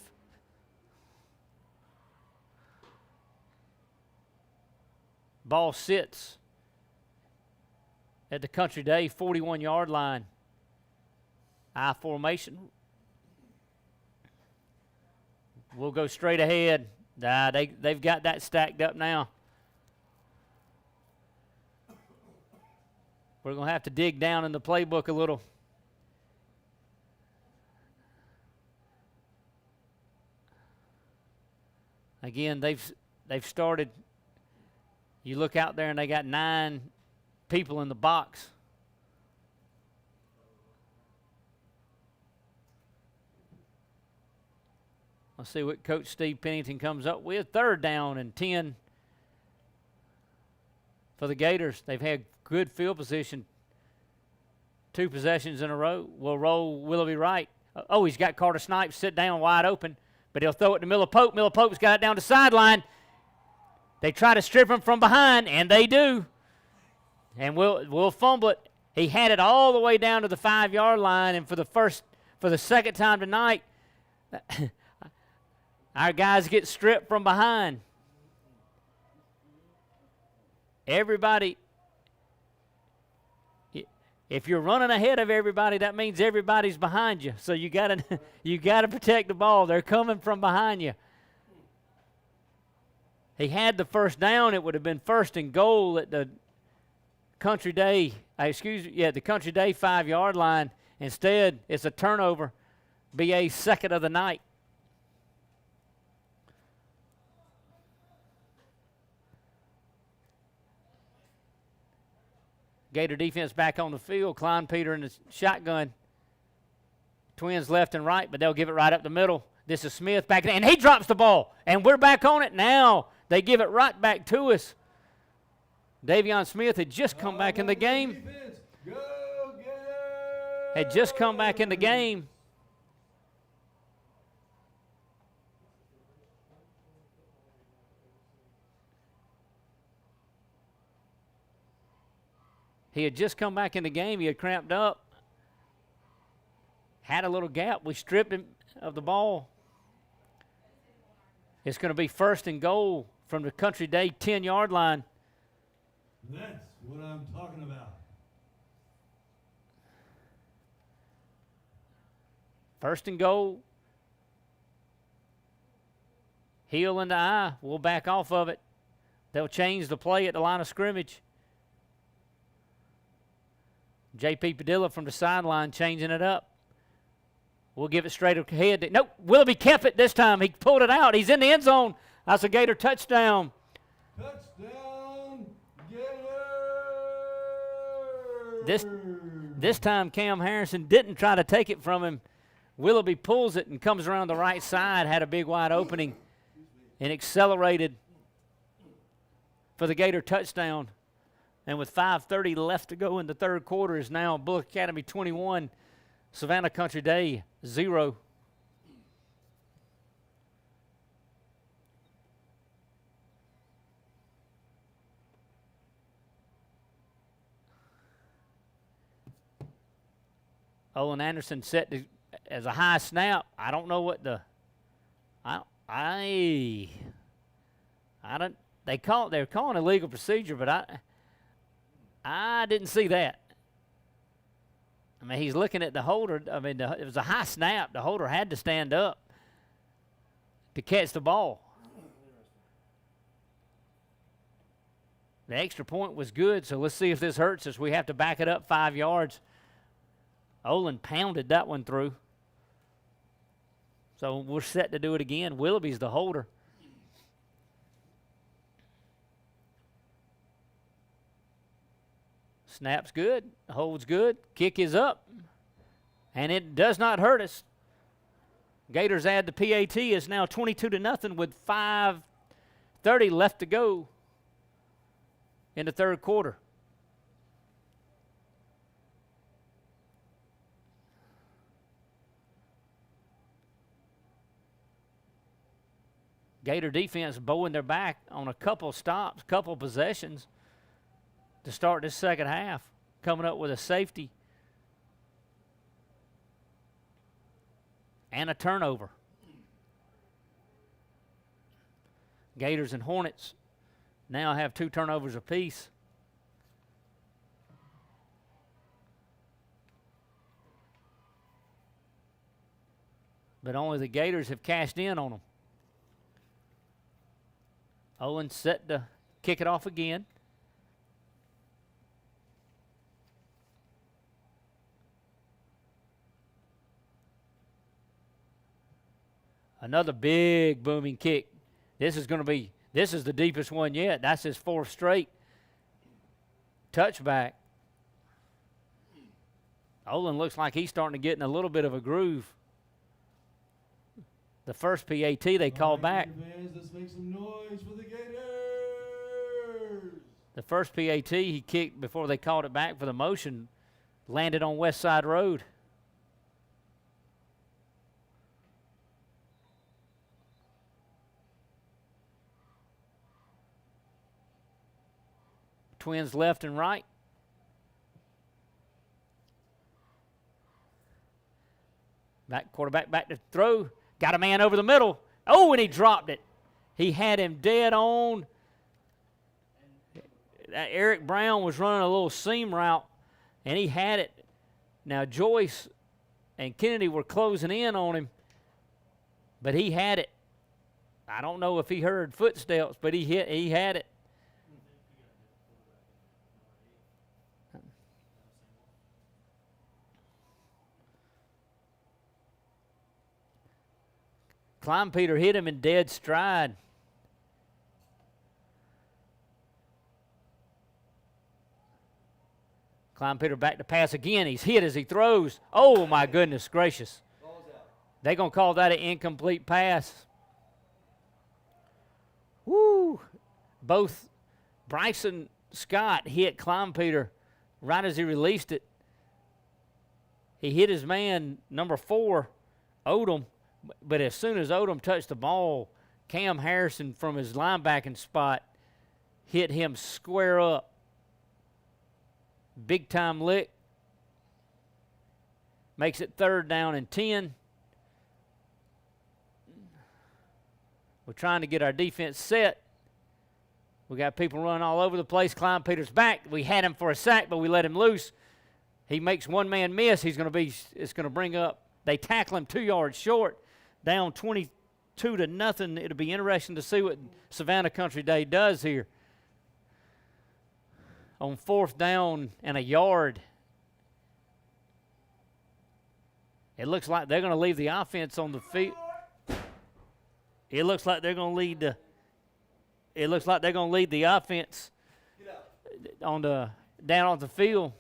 Ball sits at the Country Day 41-yard line. I formation. We'll go straight ahead. They've got that stacked up now. We're going to have to dig down in the playbook a little. Again, they've started. You look out there and they got 9 people in the box. Let's see what Coach Steve Pennington comes up with. Third down and 10 for the Gators. They've had good field position. 2 possessions in a row. We'll roll Willoughby right. Oh, he's got Carter Snipes sit down wide open, but he'll throw it to Miller Pope. Miller Pope's got it down the sideline. They try to strip him from behind, and they do. And we'll fumble it. He had it all the way down to the 5-yard line, and for the second time tonight, our guys get stripped from behind. Everybody, if you're running ahead of everybody, that means everybody's behind you. So you gotta protect the ball. They're coming from behind you. He had the first down. It would have been first and goal at the Country Day. The Country Day 5-yard line. Instead, it's a turnover. BA's second of the night. Gator defense back on the field. Klein Peter in the shotgun. Twins left and right, but they'll give it right up the middle. This is Smith back in, and he drops the ball, and we're back on it now. They give it right back to us. Davion Smith had just come back in the game. Had just come back in the game. He had just come back in the game. He had cramped up. Had a little gap. We stripped him of the ball. It's going to be first and goal from the Country Day 10-yard line. That's what I'm talking about. First and goal. Heel into eye. We'll back off of it. They'll change the play at the line of scrimmage. J.P. Padilla from the sideline changing it up. We'll give it straight ahead. Nope, Willoughby kept it this time. He pulled it out. He's in the end zone. That's a Gator touchdown. Touchdown, This Gators! This time Cam Harrison didn't try to take it from him. Willoughby pulls it and comes around the right side, had a big wide opening, and accelerated for the Gator touchdown. And with 5:30 left to go in the third quarter, is now Bulloch Academy 21, Savannah Country Day 0. Olin Anderson set as a high snap. I don't know what the I don't. They're calling a legal procedure, but I didn't see that. I mean, he's looking at the holder. I mean, it was a high snap. The holder had to stand up to catch the ball. The extra point was good, so let's see if this hurts us. We have to back it up 5 yards. Olin pounded that one through. So we're set to do it again. Willoughby's the holder. Snap's good. Hold's good. Kick is up. And it does not hurt us. Gators add the PAT. It's now 22-0 with 5:30 left to go in the third quarter. Gator defense bowing their back on a couple stops, couple possessions to start this second half, coming up with a safety and a turnover. Gators and Hornets now have 2 turnovers apiece. But only the Gators have cashed in on them. Owen set to kick it off again. Another big booming kick. This is the deepest one yet. That's his 4th straight touchback. Olin looks like he's starting to get in a little bit of a groove. The first PAT they called back. Fans, let's make some noise for the Gators! The first PAT he kicked before they called it back for the motion landed on West Side Road. Twins left and right. Quarterback back to throw. Got a man over the middle. Oh, and he dropped it. He had him dead on. Eric Brown was running a little seam route, and he had it. Now, Joyce and Kennedy were closing in on him, but he had it. I don't know if he heard footsteps, but he had it. Kleinpeter hit him in dead stride. Kleinpeter back to pass again. He's hit as he throws. Oh, my goodness gracious. They're going to call that an incomplete pass. Woo! Both Bryson Scott hit Kleinpeter right as he released it. He hit his man, number 4, Odom. But as soon as Odom touched the ball, Cam Harrison from his linebacking spot hit him square up. Big time lick. Makes it 3rd down and 10. We're trying to get our defense set. We got people running all over the place. Kleinpeter's back. We had him for a sack, but we let him loose. He makes one man miss. It's going to bring up. They tackle him 2 yards short. Down 22-0. It'll be interesting to see what Savannah Country Day does here. On 4th down and a yard. It looks like they're going to leave the offense on the field. It looks like they're going to lead the. It looks like they're going to lead the offense on the down on the field.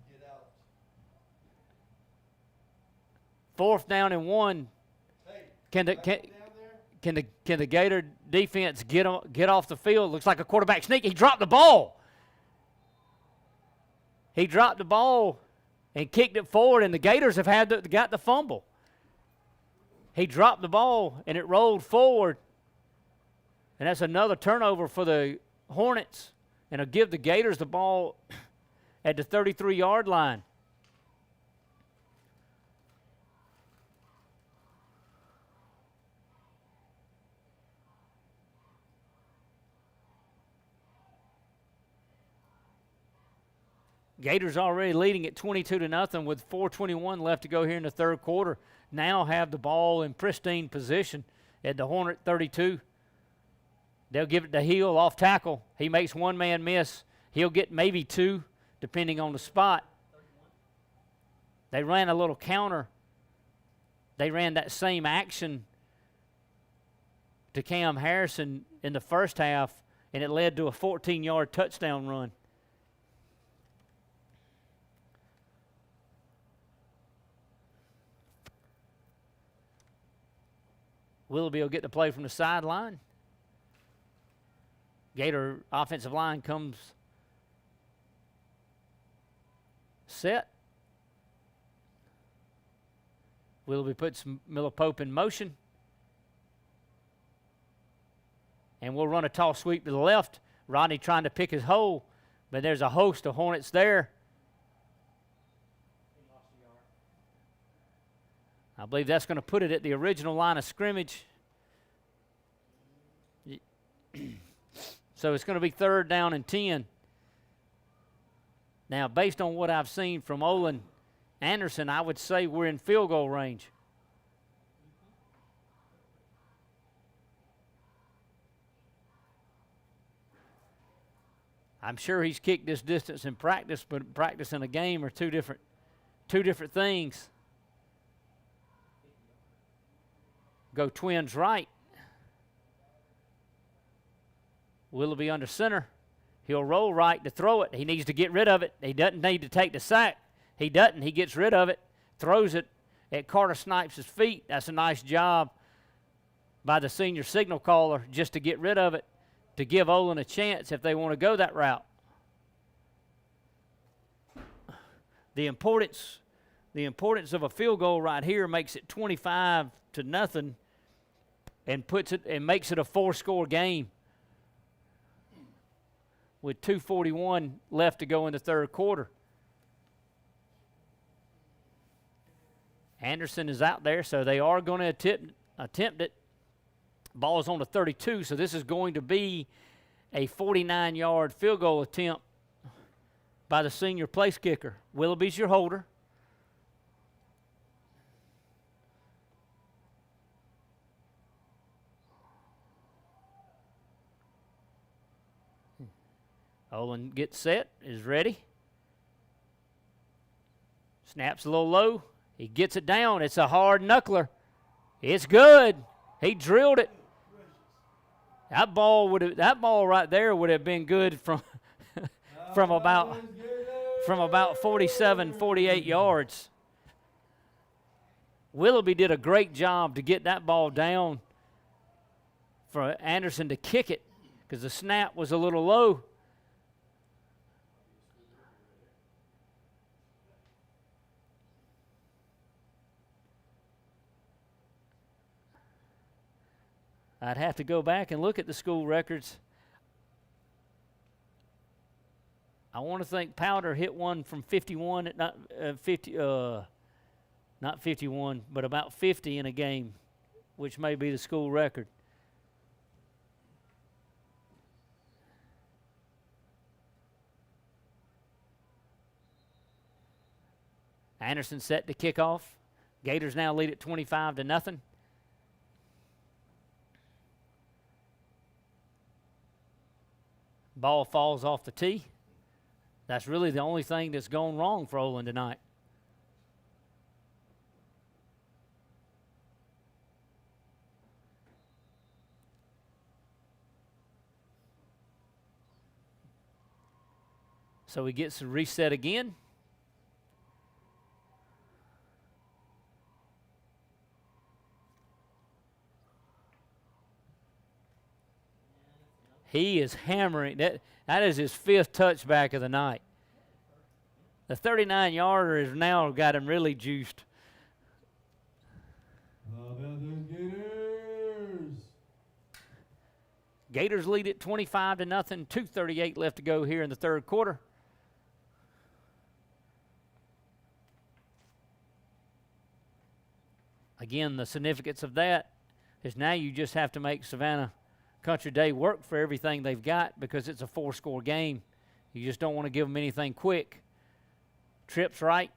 Get out. 4th down and 1. Hey, Can the down there? can the Gator defense get off the field? Looks like a quarterback sneak. He dropped the ball. He dropped the ball and kicked it forward, and the Gators have got the fumble. He dropped the ball, and it rolled forward. And that's another turnover for the Hornets. And it'll give the Gators the ball at the 33-yard line. Gators already leading at 22-0 with 4:21 left to go here in the third quarter. Now have the ball in pristine position at the Hornet 32. They'll give it to Hill off tackle. He makes one man miss. He'll get maybe 2, depending on the spot. They ran a little counter. They ran that same action to Cam Harrison in the first half, and it led to a 14-yard touchdown run. Willoughby will get to play from the sideline. Gator offensive line comes set. Willoughby puts Miller Pope in motion. And we'll run a toss sweep to the left. Rodney trying to pick his hole, but there's a host of Hornets there. I believe that's going to put it at the original line of scrimmage. So it's going to be 3rd down and 10. Now, based on what I've seen from Olin Anderson, I would say we're in field goal range. I'm sure he's kicked this distance in practice, but practice in a game are two different things. Go Twins right. Willoughby under center. He'll roll right to throw it. He needs to get rid of it. He doesn't need to take the sack. He doesn't. He gets rid of it, throws it at Carter Snipes' feet. That's a nice job by the senior signal caller just to get rid of it, to give Olin a chance if they want to go that route. The importance of a field goal right here makes it 25-0 and makes it a 4-score game with 2:41 left to go in the third quarter. Anderson is out there, so they are going to attempt it. Ball is on the 32, so this is going to be a 49-yard field goal attempt by the senior place kicker. Willoughby's your holder. Olin gets set, is ready. Snaps a little low. He gets it down. It's a hard knuckler. It's good. He drilled it. That ball right there would have been good from from about 47, 48 yards. Willoughby did a great job to get that ball down for Anderson to kick it because the snap was a little low. I'd have to go back and look at the school records. I want to think Powder hit one from 51, not 51, but about 50 in a game, which may be the school record. Anderson set to kick off. Gators now lead at 25-0. Ball falls off the tee. That's really the only thing that's gone wrong for Olin tonight. So he gets a reset again. He is hammering. That is his 5th touchback of the night. The 39-yarder has now got him really juiced. How about those Gators? Gators lead it 25-0. 2:38 left to go here in the third quarter. Again, the significance of that is now you just have to make Savannah Country Day work for everything they've got because it's a 4-score game. You just don't want to give them anything quick. Trips right.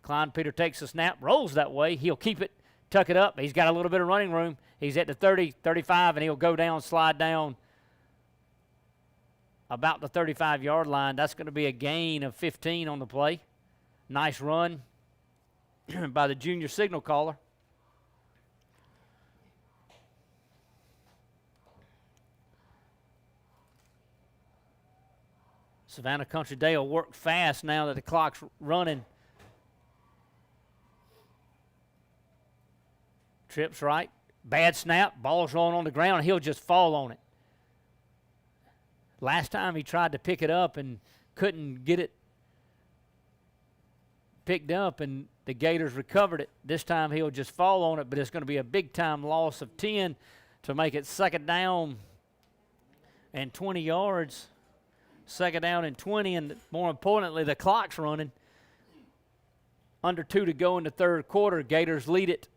Klein Peter takes a snap, rolls that way. He'll keep it, tuck it up. He's got a little bit of running room. He's at the 30, 35, and he'll go down, slide down about the 35-yard line. That's going to be a gain of 15 on the play. Nice run by the junior signal caller. Savannah Country Day will work fast now that the clock's running. Trips right. Bad snap. Ball's rolling on the ground. He'll just fall on it. Last time he tried to pick it up and couldn't get it picked up, and the Gators recovered it. This time he'll just fall on it, but it's going to be a big-time loss of 10 to make it 2nd down and 20 yards. 2nd down and 20, and more importantly, the clock's running. Under 2 to go in the third quarter. Gators lead it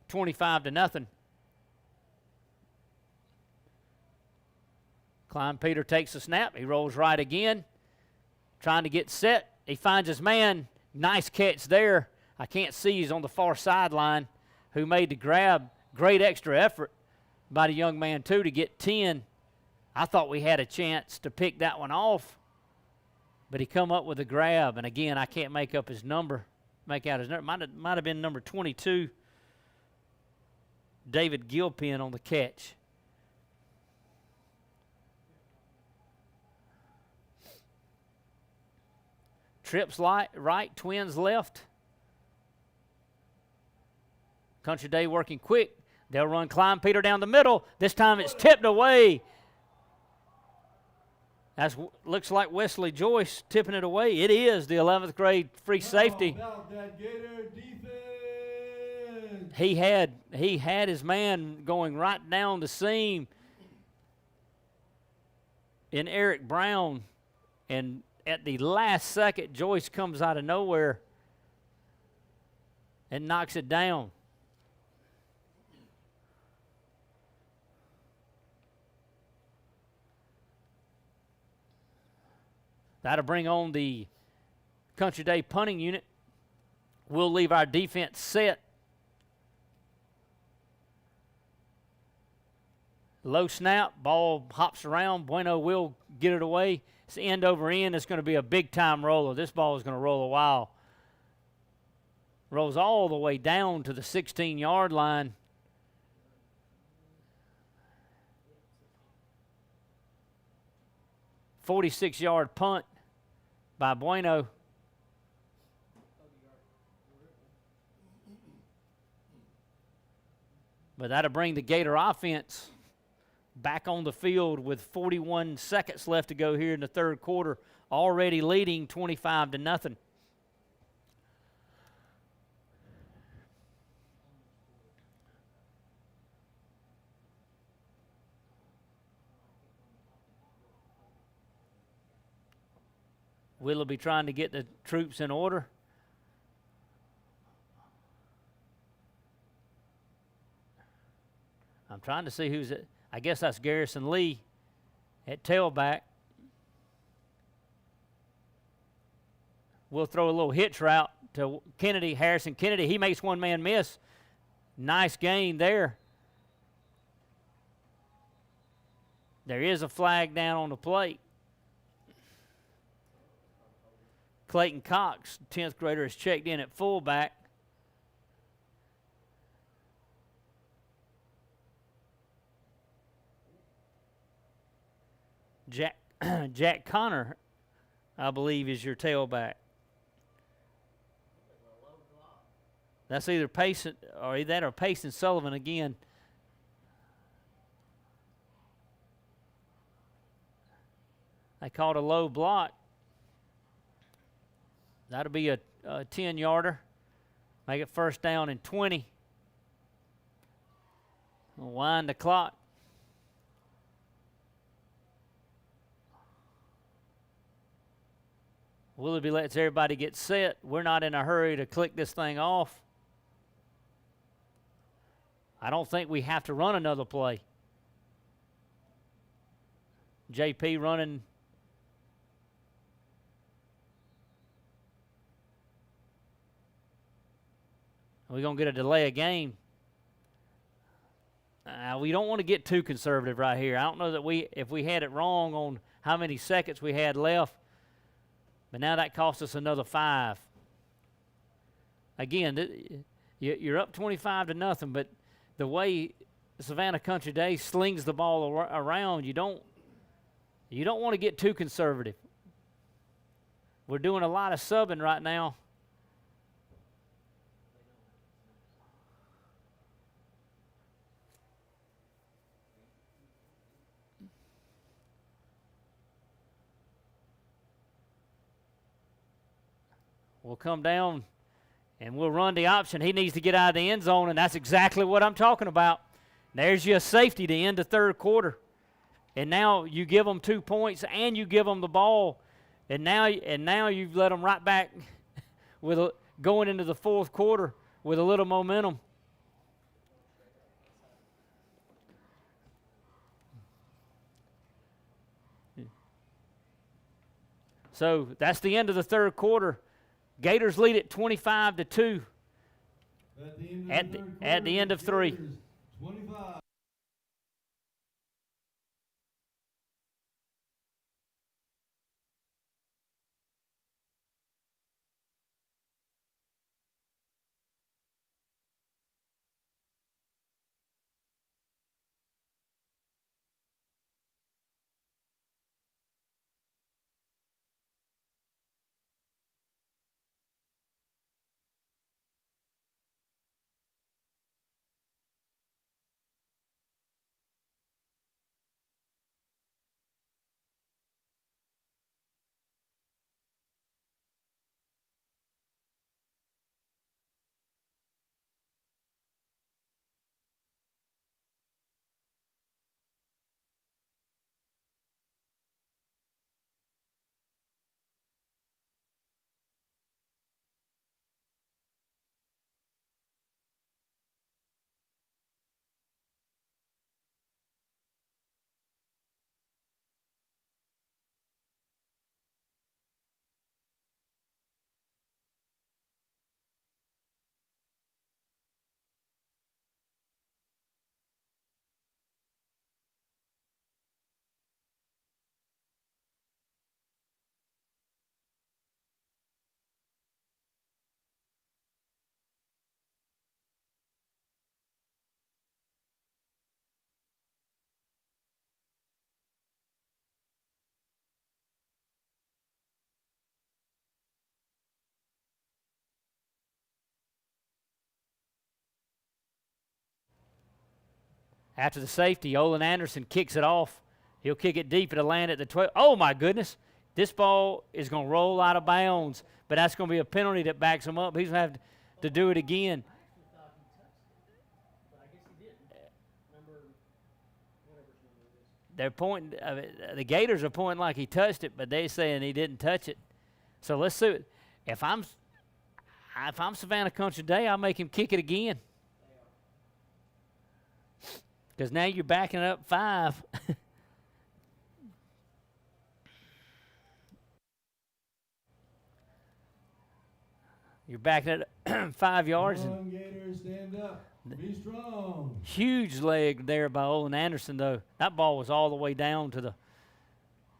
25-0. Klein Peter takes a snap. He rolls right again, trying to get set. He finds his man. Nice catch there. I can't see. He's on the far sideline who made the grab. Great extra effort by the young man, too, to get 10. I thought we had a chance to pick that one off, but he come up with a grab. And, again, I can't make out his number. Might have been number 22, David Gilpin on the catch. Trips right, Twins left. Country Day working quick. They'll run Klein Peter down the middle. This time it's tipped away. That looks like Wesley Joyce tipping it away. It is the 11th grade free safety. How about that Gator defense? He had his man going right down the seam in Eric Brown, and at the last second, Joyce comes out of nowhere and knocks it down. That'll bring on the Country Day punting unit. We'll leave our defense set. Low snap, ball hops around. Bueno will get it away. It's end over end. It's going to be a big-time roller. This ball is going to roll a while. Rolls all the way down to the 16-yard line. "46-yard punt by Bueno. But that'll bring the Gator offense back on the field with 41 seconds left to go here in the third quarter, already leading 25-0. We'll be trying to get the troops in order. I'm trying to see who's at. I guess that's Garrison Lee at tailback. We'll throw a little hitch route to Kennedy, Harrison Kennedy. He makes one man miss. Nice gain there. There is a flag down on the plate. Clayton Cox, 10th grader, is checked in at fullback. Jack Connor I believe, is your tailback. That's either Payson or Payson Sullivan again. They called a low block. That'll be a 10-yarder. Make it first down and 20. We'll wind the clock. Willoughby lets everybody get set. We're not in a hurry to click this thing off. I don't think we have to run another play. JP running. We're going to get a delay of game. We don't want to get too conservative right here. I don't know that if we had it wrong on how many seconds we had left, but now that cost us another 5. Again, you're up 25-0, but the way Savannah Country Day slings the ball around, you don't want to get too conservative. We're doing a lot of subbing right now. We'll come down and we'll run the option. He needs to get out of the end zone, and that's exactly what I'm talking about. There's your safety to end the third quarter. And now you give them 2 points and you give them the ball. And now you've let them right back with going into the fourth quarter with a little momentum. So that's the end of the third quarter. Gators lead at 25-2 at the end of 3. 25. After the safety, Olin Anderson kicks it off. He'll kick it deep. It'll land at the 12. Oh, my goodness. This ball is going to roll out of bounds, but that's going to be a penalty that backs him up. He's going to have to do it again. They're pointing. The Gators are pointing like he touched it, but they're saying he didn't touch it. So let's see. If I'm Savannah Country Day, I'll make him kick it again. Because now you're backing it up 5. You're backing it up 5 yards. Come on, Gators, stand up. Be strong. Huge leg there by Olin Anderson, though. That ball was all the way down to the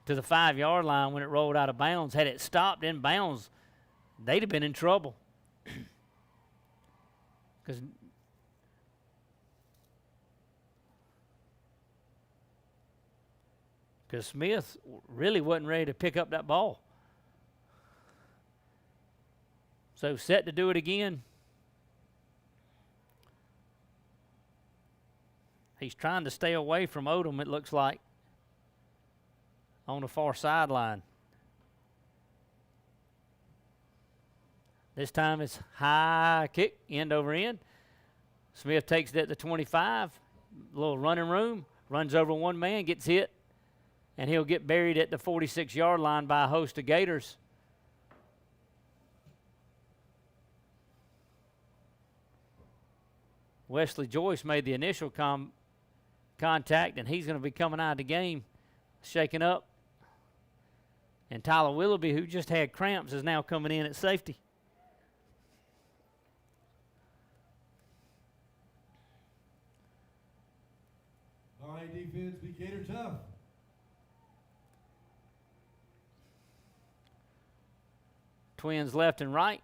5-yard line when it rolled out of bounds. Had it stopped in bounds, they'd have been in trouble. Because Smith really wasn't ready to pick up that ball. So set to do it again. He's trying to stay away from Odom, it looks like, on the far sideline. This time it's high kick, end over end. Smith takes it at the 25. Little running room. Runs over one man, gets hit. And he'll get buried at the 46-yard line by a host of Gators. Wesley Joyce made the initial contact, and he's going to be coming out of the game, shaken up. And Tyler Willoughby, who just had cramps, is now coming in at safety. All right, defense, be Gator tough. Twins left and right.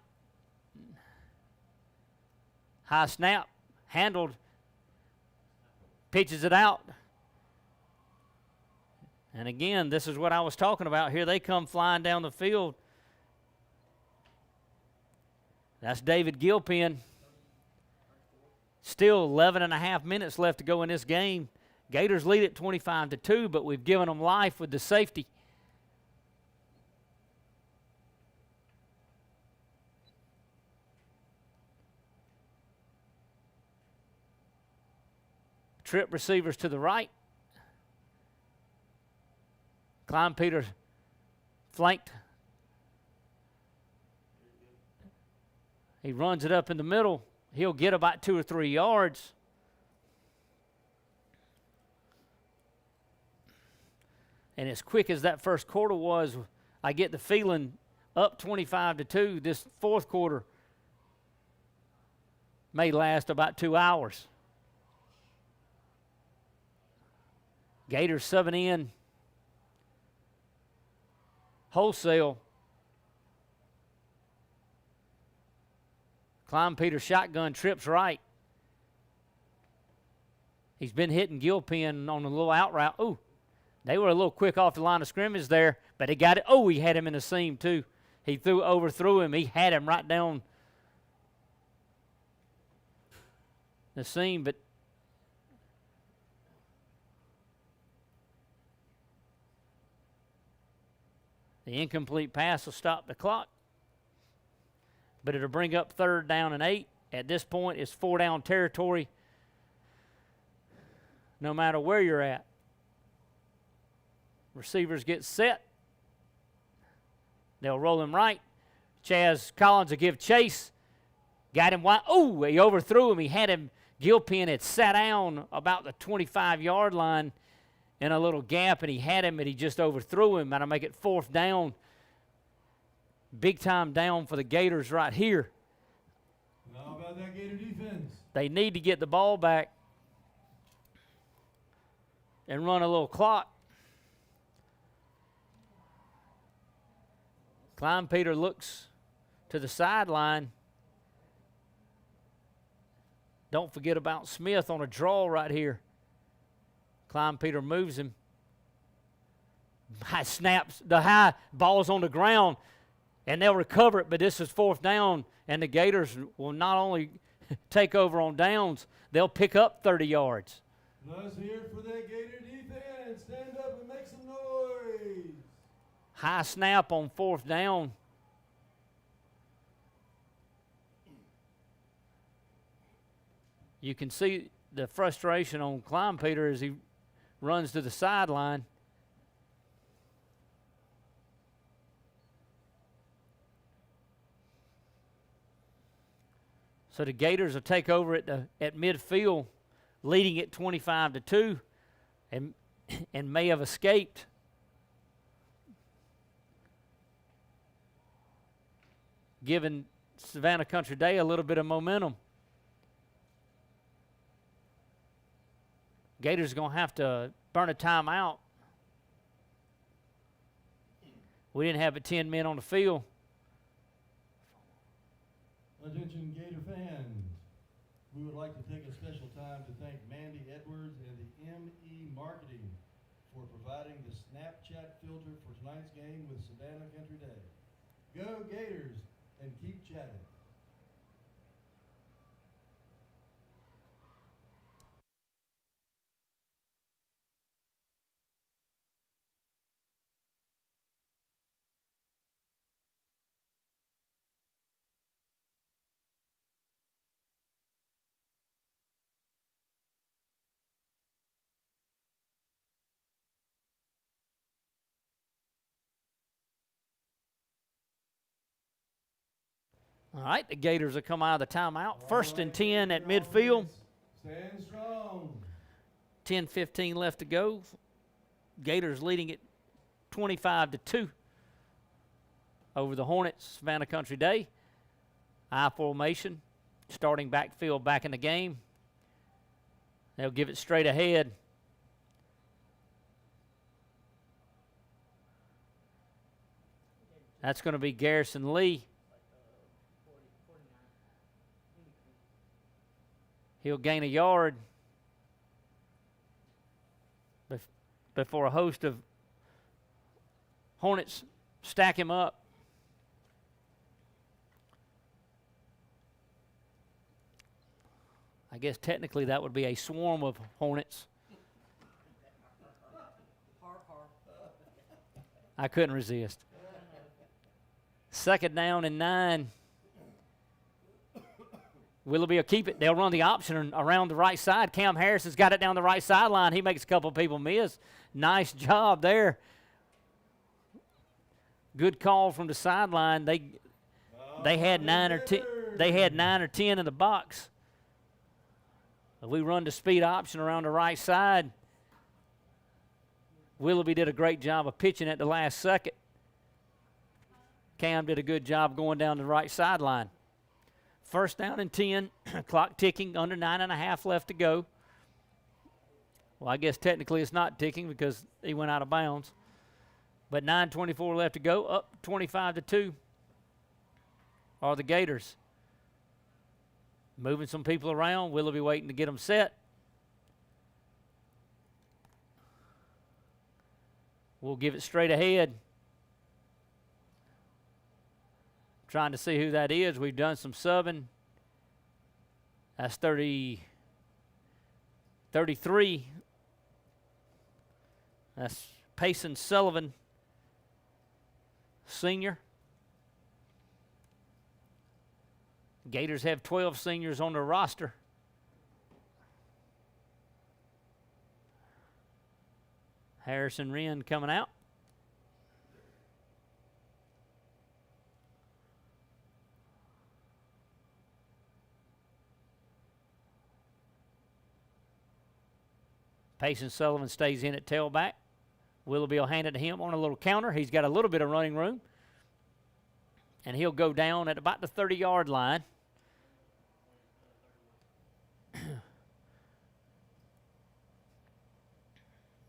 High snap, handled, pitches it out. And again, this is what I was talking about. Here they come flying down the field. That's David Gilpin. Still 11 and a half minutes left to go in this game. Gators lead at 25-2, but we've given them life with the safety. Trip receivers to the right. Klein Peter flanked. He runs it up in the middle. He'll get about 2 or 3 yards. And as quick as that first quarter was, I get the feeling up 25-2, this fourth quarter may last about 2 hours. Gators subbing in wholesale. Klein Peter shotgun, trips right. He's been hitting Gilpin on a little out route. Ooh, they were a little quick off the line of scrimmage there, but he got it. Oh, he had him in the seam too. He overthrew him. He had him right down the seam, but the incomplete pass will stop the clock. But it'll bring up 3rd down and 8. At this point, it's 4-down territory no matter where you're at. Receivers get set. They'll roll him right. Chaz Collins will give chase. Got him wide. Oh, he overthrew him. He had him. Gilpin had sat down about the 25-yard line in a little gap, and he had him, and he just overthrew him. That'll make it 4th down. Big time down for the Gators right here. How about that Gator defense? They need to get the ball back and run a little clock. Klein Peter looks to the sideline. Don't forget about Smith on a draw right here. Klein Peter moves him. High snaps, the high ball's on the ground, and they'll recover it, but this is 4th down, and the Gators will not only take over on downs, they'll pick up 30 yards. Let's hear it for that Gator defense. Stand up and make some noise. High snap on 4th down. You can see the frustration on Klein Peter as he runs to the sideline. So the Gators will take over at midfield, leading at 25-2, and may have escaped. Giving Savannah Country Day a little bit of momentum. Gators are going to have to burn a timeout. We didn't have but 10 men on the field. Attention Gator fans. We would like to take a special time to thank Mandy Edwards and the ME Marketing for providing the Snapchat filter for tonight's game with Savannah Country Day. Go Gators! and keep chatting. All right, the Gators will come out of the timeout. First and 10 at midfield. Stand strong. 10:15 left to go. Gators leading it 25-2 over the Hornets. Savannah Country Day. I formation. Starting backfield back in the game. They'll give it straight ahead. That's going to be Garrison Lee. He'll gain a yard before a host of Hornets stack him up. I guess technically that would be a swarm of Hornets. I couldn't resist. Second down and 9. Willoughby will keep it. They'll run the option around the right side. Cam Harrison's got it down the right sideline. He makes a couple of people miss. Nice job there. Good call from the sideline. They had 9 or 10. They had 9 or 10 in the box. We run the speed option around the right side. Willoughby did a great job of pitching at the last second. Cam did a good job going down the right sideline. First down and 10, clock ticking, under 9.5 left to go. Well, I guess technically it's not ticking because he went out of bounds. But 9:24 left to go, up 25-2 are the Gators. Moving some people around, Willoughby waiting to get them set. We'll give it straight ahead. Trying to see who that is. We've done some subbing. That's 33. That's Payson Sullivan, senior. Gators have 12 seniors on their roster. Harrison Wren coming out. Payson Sullivan stays in at tailback. Willoughby will hand it to him on a little counter. He's got a little bit of running room. And he'll go down at about the 30-yard line.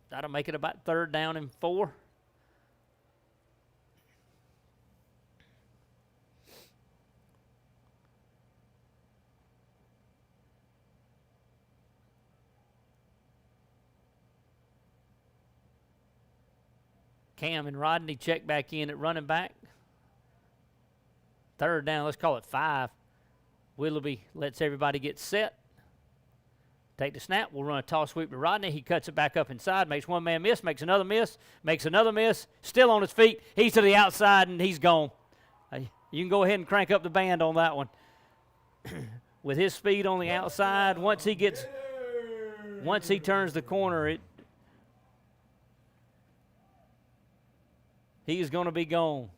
That'll make it about 3rd down and 4. Cam and Rodney check back in at running back. 3rd down, let's call it 5. Willoughby lets everybody get set. Take the snap. We'll run a toss sweep to Rodney. He cuts it back up inside, makes one man miss, makes another miss, still on his feet. He's to the outside, and he's gone. You can go ahead and crank up the band on that one. With his speed on the outside, once he turns the corner, he is going to be gone.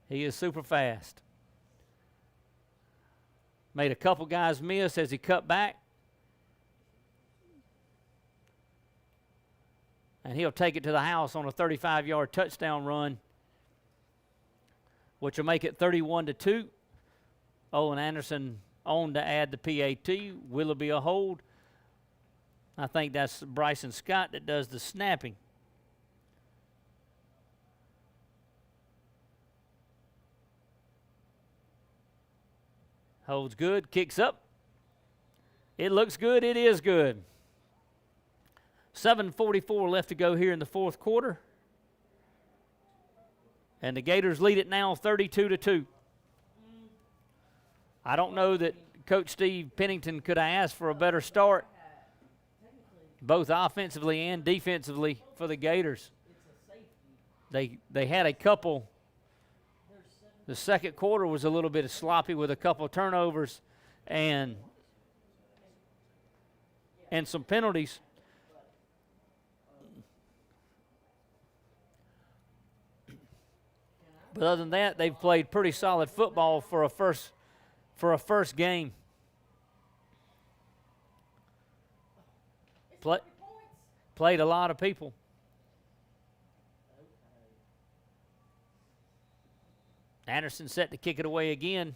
He is super fast. Made a couple guys miss as he cut back. And he'll take it to the house on a 35-yard touchdown run, which will make it 31-2. Owen Anderson on to add the PAT. Willoughby a hold. I think that's Bryson Scott that does the snapping. Holds good, kicks up. It looks good, it is good. 7:44 left to go here in the 4th quarter. And the Gators lead it now 32-2. I don't know that Coach Steve Pennington could have asked for a better start, both offensively and defensively for the Gators. They had a couple. The second quarter was a little bit sloppy with a couple of turnovers and some penalties. But other than that, they've played pretty solid football for a first game. Played a lot of people. Anderson set to kick it away again.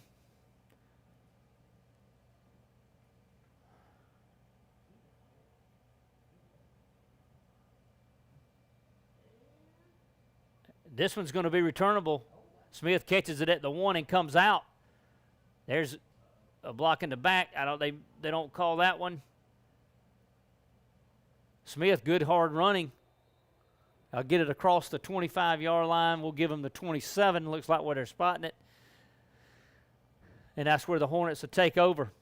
This one's going to be returnable. Smith catches it at the 1 and comes out. There's a block in the back. They don't call that one. Smith, good hard running. I'll get it across the 25-yard line. We'll give them the 27. Looks like where they're spotting it. And that's where the Hornets will take over.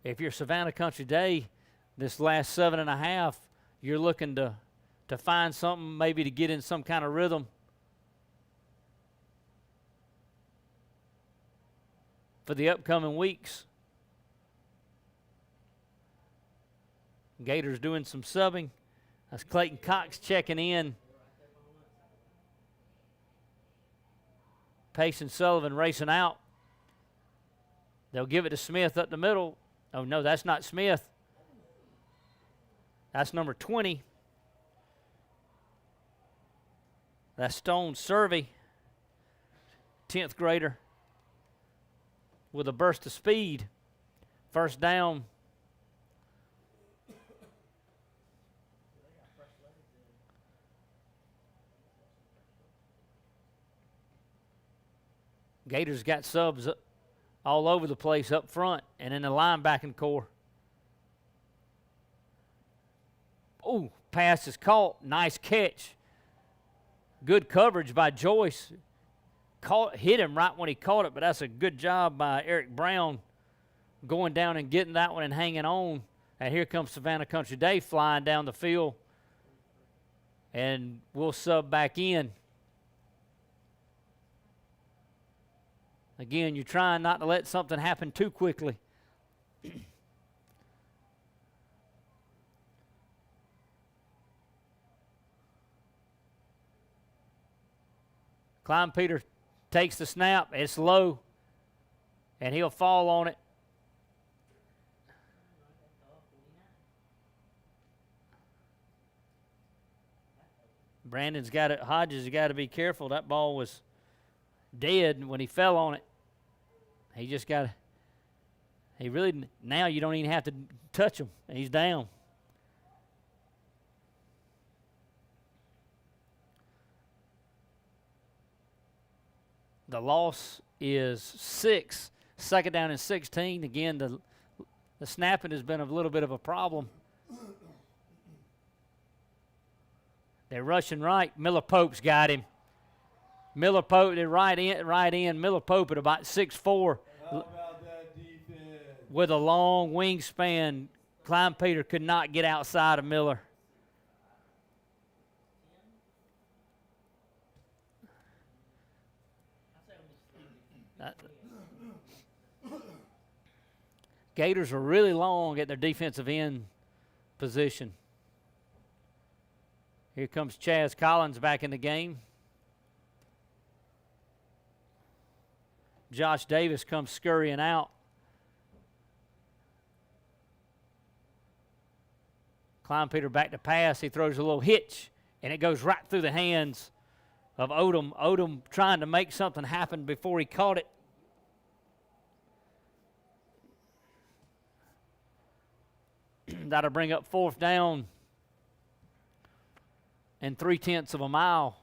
If you're Savannah Country Day, this last 7.5, you're looking to find something, maybe to get in some kind of rhythm. For the upcoming weeks. Gators doing some subbing. That's Clayton Cox checking in. Pace and Sullivan racing out. They'll give it to Smith up the middle. Oh, no, that's not Smith. That's number 20. That's Stone Survey, 10th grader, with a burst of speed. First down. Gators got subs all over the place up front and in the linebacking core. Oh, pass is caught. Nice catch. Good coverage by Joyce. Hit him right when he caught it, but that's a good job by Eric Brown going down and getting that one and hanging on. And here comes Savannah Country Day flying down the field. And we'll sub back in. Again, you're trying not to let something happen too quickly. Klein Peter takes the snap. It's low, and he'll fall on it. Hodges has got to be careful. That ball was dead when he fell on it. He just got to, now you don't even have to touch him. He's down. The loss is 6. Second down and 16. Again, the snapping has been a little bit of a problem. They're rushing right. Miller Pope's got him. Miller Pope, they're right in. Miller Pope at about 6'4". How about that defense? With a long wingspan. Klein Peter could not get outside of Miller. Gators are really long at their defensive end position. Here comes Chaz Collins back in the game. Josh Davis comes scurrying out. Klein Peter back to pass. He throws a little hitch, and it goes right through the hands of Odom. Odom trying to make something happen before he caught it. That'll bring up fourth down and 3/10 of a mile.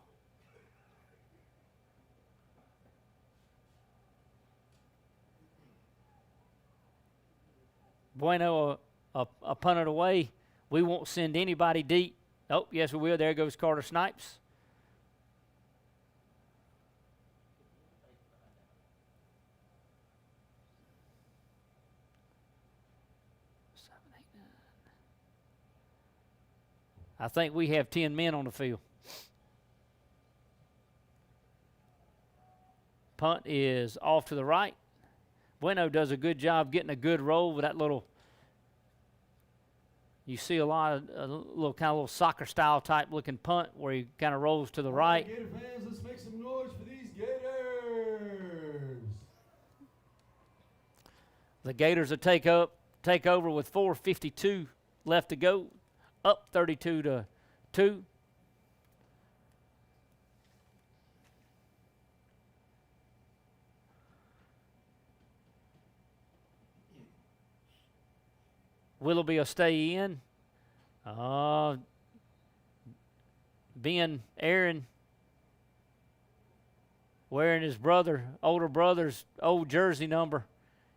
Bueno, a punt it away. We won't send anybody deep. Oh, yes, we will. There goes Carter Snipes. I think we have 10 men on the field. Punt is off to the right. Bueno does a good job getting a good roll with that little. You see a lot of a little soccer style type looking punt where he kind of rolls to the right. Gator fans, let's make some noise for these Gators. The Gators will take over with 4:52 left to go, up 32-2. Willoughby will stay in. Ben Aaron wearing his older brother's old jersey number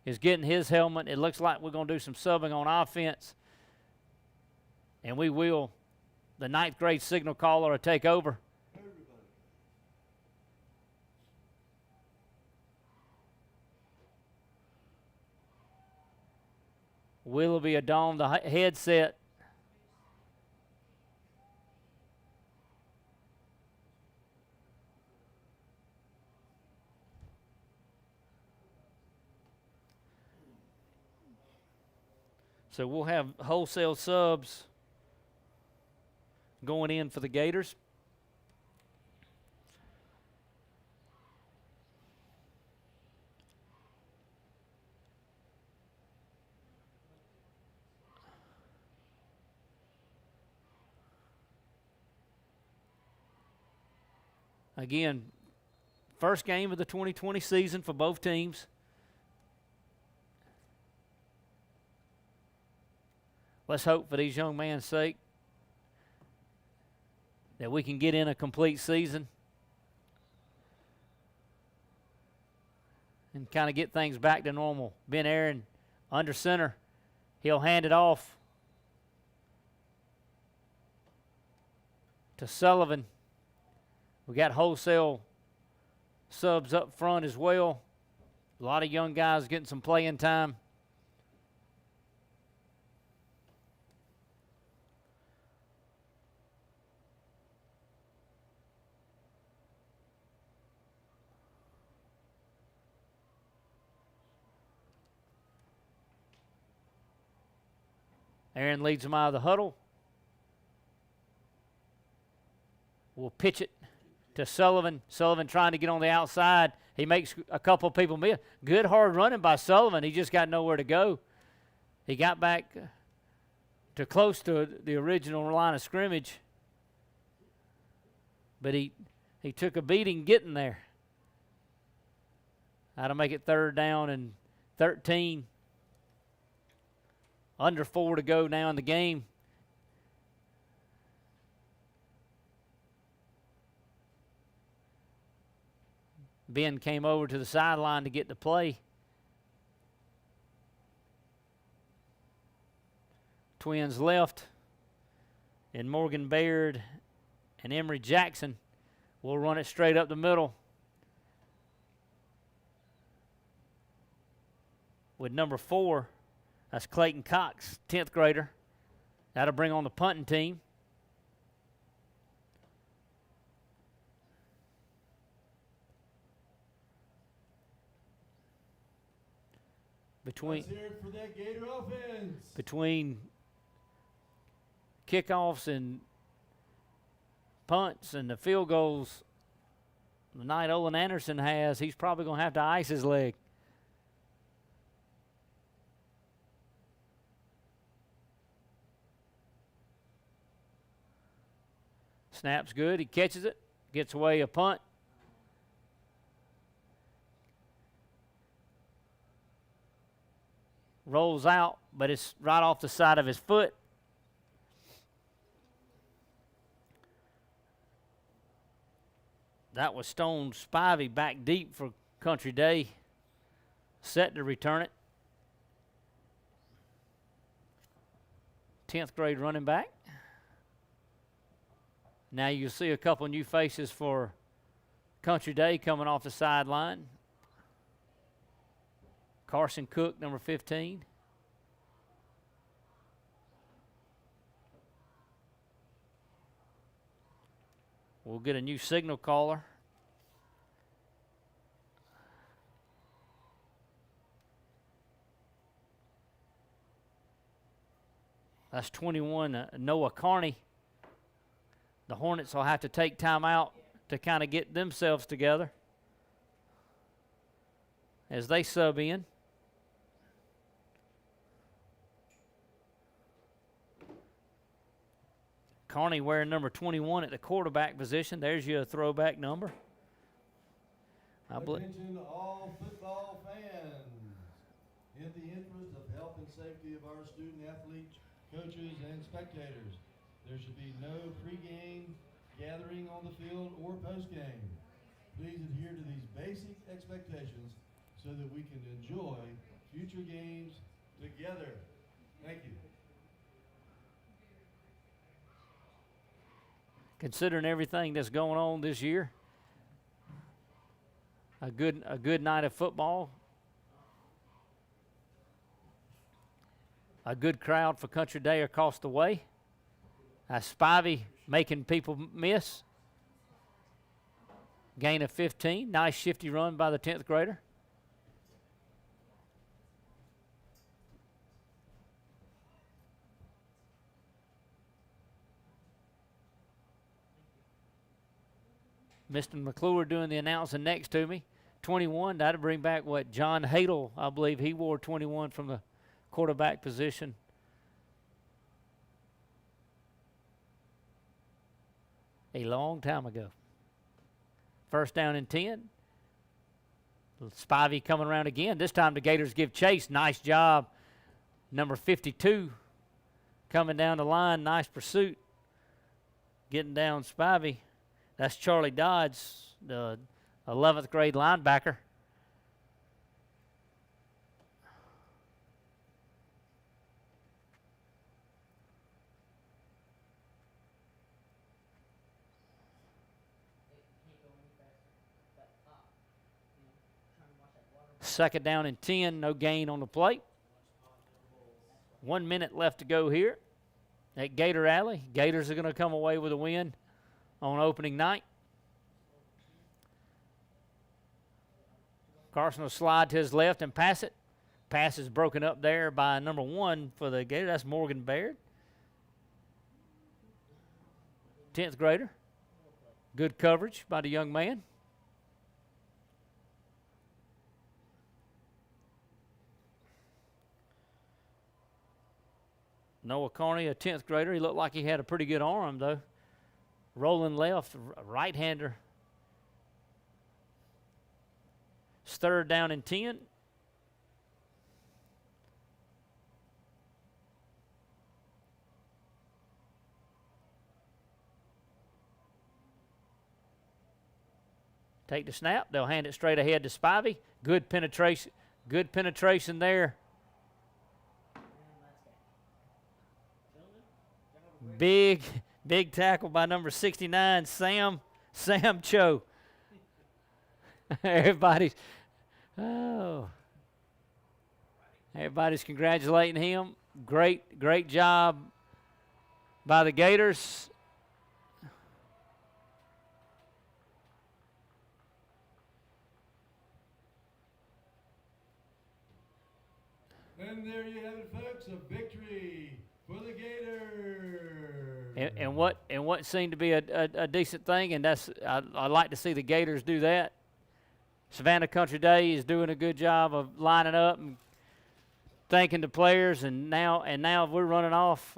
is getting his helmet. It looks like we're going to do some subbing on offense. And we will. The 9th grade signal caller will take over. Willoughby will don the headset. So we'll have wholesale subs going in for the Gators. Again, first game of the 2020 season for both teams. Let's hope for these young men's sake that we can get in a complete season and kind of get things back to normal. Ben Aaron under center. He'll hand it off to Sullivan. We got wholesale subs up front as well. A lot of young guys getting some playing time. Aaron leads them out of the huddle. We'll pitch it to Sullivan. Sullivan trying to get on the outside. He makes a couple of people miss. Good hard running by Sullivan. He just got nowhere to go. He got back to close to the original line of scrimmage. But he took a beating getting there. That'll make it 3rd down and 13. Under 4 to go now in the game. Ben came over to the sideline to get the play. Twins left. And Morgan Baird and Emory Jackson will run it straight up the middle. With number 4. That's Clayton Cox, 10th grader. That'll bring on the punting team. Between kickoffs and punts and the field goals the night Olin Anderson has, he's probably going to have to ice his leg. Snap's good. He catches it, gets away a punt. Rolls out, but it's right off the side of his foot. That was Stone Spivey back deep for Country Day. Set to return it. 10th grade running back. Now you'll see a couple new faces for Country Day coming off the sideline. Carson Cook, number 15. We'll get a new signal caller. That's 21, Noah Carney. The Hornets will have to take time out to kind of get themselves together as they sub in. Carney wearing number 21 at the quarterback position. There's your throwback number. Attention all football fans. In the interest of health and safety of our student athletes, coaches, and spectators, there should be no pregame gathering on the field or postgame. Please adhere to these basic expectations so that we can enjoy future games together. Thank you. Considering everything that's going on this year, a good night of football, a good crowd for Country Day across the way. Spivey making people miss. Gain of 15. Nice shifty run by the 10th grader. Mr. McClure doing the announcing next to me. 21, that'll bring back what? John Hadel, I believe he wore 21 from the quarterback position. A long time ago. First down and 10. Spivey coming around again. This time the Gators give chase. Nice job. Number 52 coming down the line. Nice pursuit. Getting down Spivey. That's Charlie Dodds, the 11th grade linebacker. Second down and 10, no gain on the plate. 1 minute left to go here at Gator Alley. Gators are going to come away with a win on opening night. Carson will slide to his left and pass it. Pass is broken up there by number 1 for the Gators. That's Morgan Baird. 10th grader. Good coverage by the young man. Noah Carney, a 10th grader. He looked like he had a pretty good arm, though. Rolling left, right-hander. It's third down and 10. Take the snap. They'll hand it straight ahead to Spivey. Good penetration. Good penetration there. Big tackle by number 69, Sam Cho. Everybody's congratulating him. Great job by the Gators. And there you have it, folks, a victory for the Gators. And what seemed to be a decent thing, and that's I like to see the Gators do that. Savannah Country Day is doing a good job of lining up and thanking the players, and now we're running off